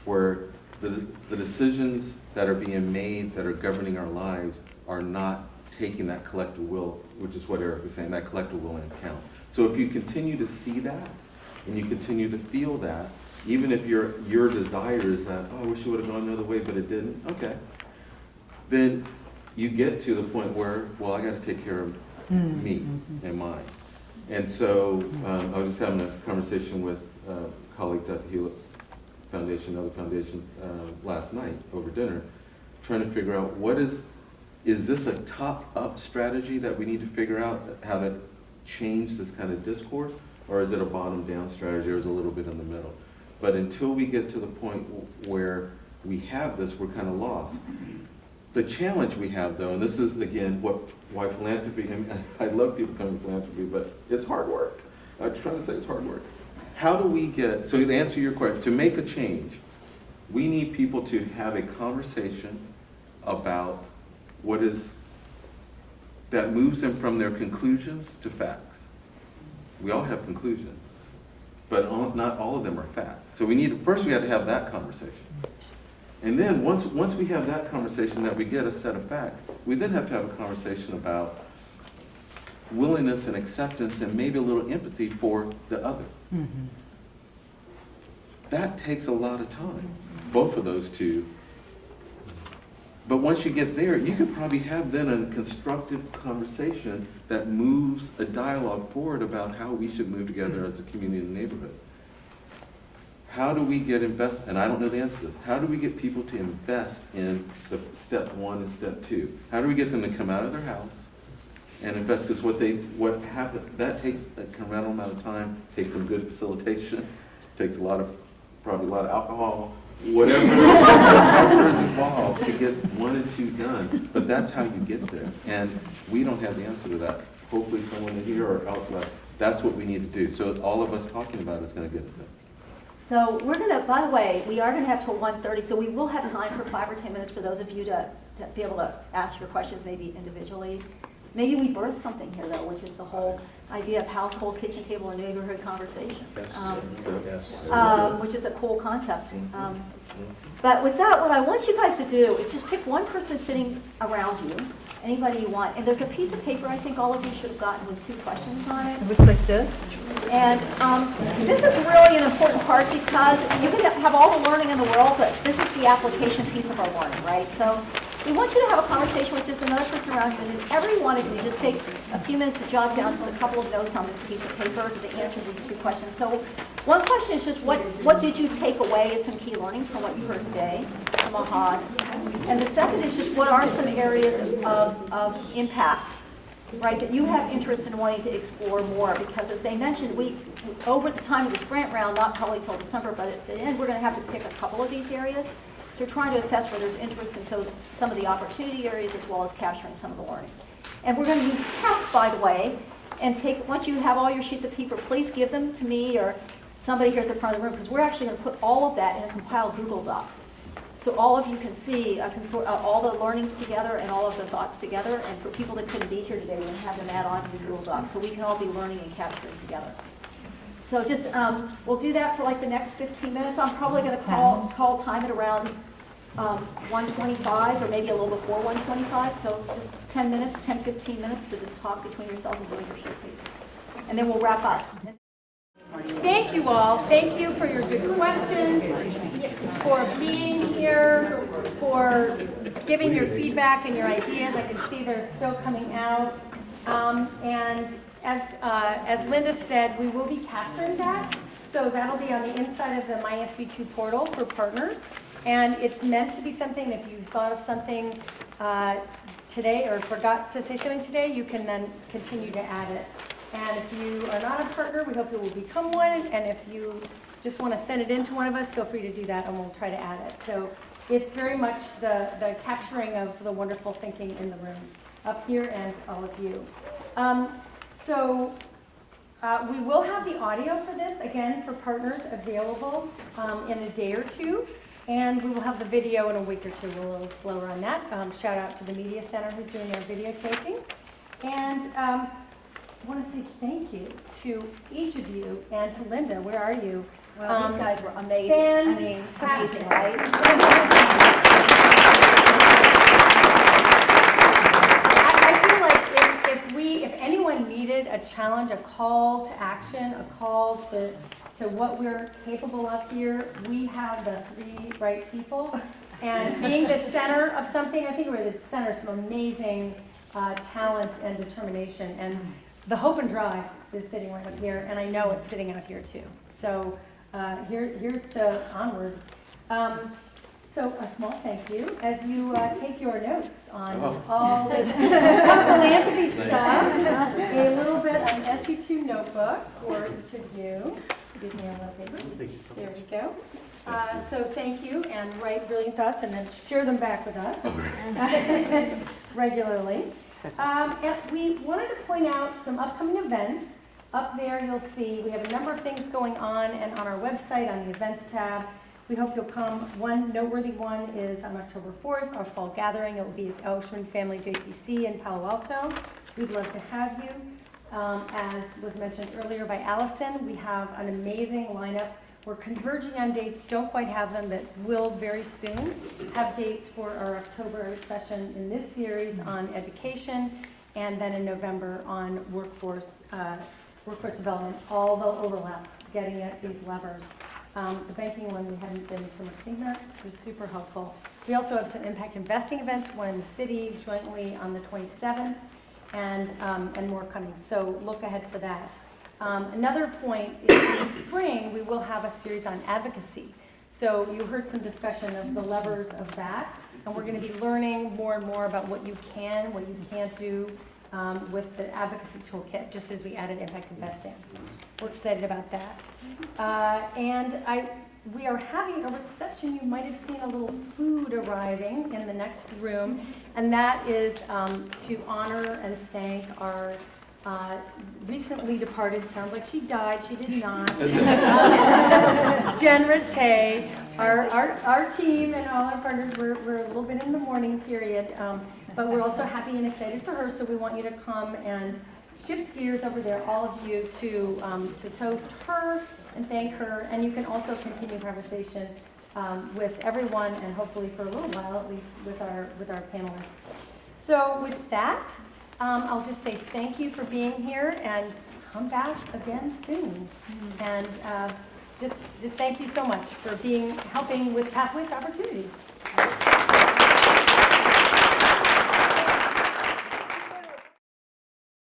[SPEAKER 7] where the decisions that are being made that are governing our lives are not taking that collective will, which is what Eric was saying, that collective will into account. So if you continue to see that, and you continue to feel that, even if your desire is that, oh, I wish it would have gone another way, but it didn't, okay. Then you get to the point where, well, I got to take care of me and mine. And so I was just having a conversation with colleagues at the Hewlett Foundation, other foundations, last night over dinner, trying to figure out is this a top-up strategy that we need to figure out how to change this kind of discourse, or is it a bottom-down strategy, or is it a little bit in the middle? But until we get to the point where we have this, we're kind of lost. The challenge we have, though, and this is, again, why philanthropy, and I love people coming to philanthropy, but it's hard work. I'm trying to say it's hard work. How do we get, so to answer your question, to make a change, we need people to have a conversation about that moves them from their conclusions to facts. We all have conclusions, but not all of them are facts. So first we have to have that conversation. And then once we have that conversation, that we get a set of facts, we then have to have a conversation about willingness and acceptance and maybe a little empathy for the other. That takes a lot of time, both of those two. But once you get there, you could probably have then a constructive conversation that moves a dialogue forward about how we should move together as a community and neighborhood. How do we get and I don't know the answer to this, how do we get people to invest in the step 1 and step 2? How do we get them to come out of their house and invest? Because what happens, that takes a incremental amount of time, takes some good facilitation, takes probably a lot of alcohol, whatever is involved to get 1 and 2 done. But that's how you get there. And we don't have the answer to that. Hopefully someone in here or elsewhere, that's what we need to do. So all of us talking about it is going to get us there.
[SPEAKER 4] So we're going to, by the way, we are going to have till 1:30, so we will have time for 5 or 10 minutes for those of you to be able to ask your questions maybe individually. Maybe we birth something here, though, which is the whole idea of household, kitchen table, and neighborhood conversation, which is a cool concept. But with that, what I want you guys to do is just pick one person sitting around you, anybody you want. And there's a piece of paper I think all of you should have gotten with 2 questions on it.
[SPEAKER 1] It looks like this.
[SPEAKER 4] And this is really an important part because you can have all the learning in the world, but this is the application piece of our learning, right? So we want you to have a conversation with just another person around you, and then every one of you just take a few minutes to jot down just a couple of notes on this piece of paper to answer these 2 questions. So one question is just what did you take away as some key learnings from what you heard today, some ahas? And the second is just what are some areas of impact, right, that you have interest in wanting to explore more? Because as they mentioned, we over the time of this grant round, not probably till December, but at the end we're going to have to pick a couple of these areas. So we're trying to assess where there's interest in some of the opportunity areas as well as capturing some of the learnings. And we're going to use tech, by the way, and once you have all your sheets of paper, please give them to me or somebody here at the front of the room, because we're actually going to put all of that in a compiled Google Doc. So all of you can see all the learnings together and all of the thoughts together. And for people that couldn't be here today, we're going to have them add on to the Google Doc so we can all be learning and capturing together. So just, we'll do that for like the next 15 minutes. I'm probably going to call time at around 1:25 or maybe a little before 1:25. So just 10 minutes, 10, 15 minutes to just talk between yourselves and doing your sheet paper. And then we'll wrap up. Thank
[SPEAKER 1] thank you all. Thank you for your good questions, for being here, for giving your feedback and your ideas. I can see they're still coming out. And as Linda said, we will be capturing that. So that'll be on the inside of the My SV2 portal for partners. And it's meant to be something, if you thought of something today or forgot to say something today, you can then continue to add it. And if you are not a partner, we hope you will become one. And if you just want to send it in to one of us, feel free to do that and we'll try to add it. So it's very much the capturing of the wonderful thinking in the room up here and all of you. We will have the audio for this, again, for partners available in a day or two. And we will have the video in a week or two. We're a little slower on that. Shout out to the Media Center who's doing their videotaping. And I want to say thank you to each of you and to Linda. Where are you?
[SPEAKER 4] Well, these guys were amazing. I mean, amazing, right?
[SPEAKER 1] I feel like if anyone needed a challenge, a call to action, a call to what we're capable of here, we have the three right people. And being the center of something, I think we're the center of some amazing talent and determination. And the hope and drive is sitting right up here, and I know it's sitting out here too. So here's to onward. So a small thank you as you take your notes on all this tough philanthropy stuff. A little bit of an SV2 notebook for each of you. Give me a little paper.
[SPEAKER 8] Thank you so much.
[SPEAKER 1] There we go. So thank you, and write brilliant thoughts, and then share them back with us regularly. And we wanted to point out some upcoming events. Up there you'll see we have a number of things going on, and on our website on the events tab. We hope you'll come. One noteworthy one is on October 4th, our fall gathering. It will be at Oshman Family JCC in Palo Alto. We'd love to have you. As was mentioned earlier by Allison, we have an amazing lineup. We're converging on dates, don't quite have them, but will very soon have dates for our October session in this series on education, and then in November on workforce development. All the overlaps, getting at these levers. The banking one, we haven't been so much thinking about, which was super helpful. We also have some impact investing events, one in the city jointly on the 27th, and more coming. So look ahead for that. Another point is in the spring, we will have a series on advocacy. So you heard some discussion of the levers of that, and we're going to be learning more and more about what you can, what you can't do with the advocacy toolkit, just as we added impact investing. We're excited about that. We are having a reception. You might have seen a little food arriving in the next room, and that is to honor and thank our recently departed, sounds like she died, she did not, Jen Rattay. Our team and all our partners, we're a little bit in the mourning period, but we're also happy and excited for her, so we want you to come and shift gears over there, all of you, to toast her and thank her, and you can also continue conversation with everyone, and hopefully for a little while at least with our panelists. So with that, I'll just say thank you for being here, and come back again soon. And just thank you so much for helping with Pathways to Opportunity.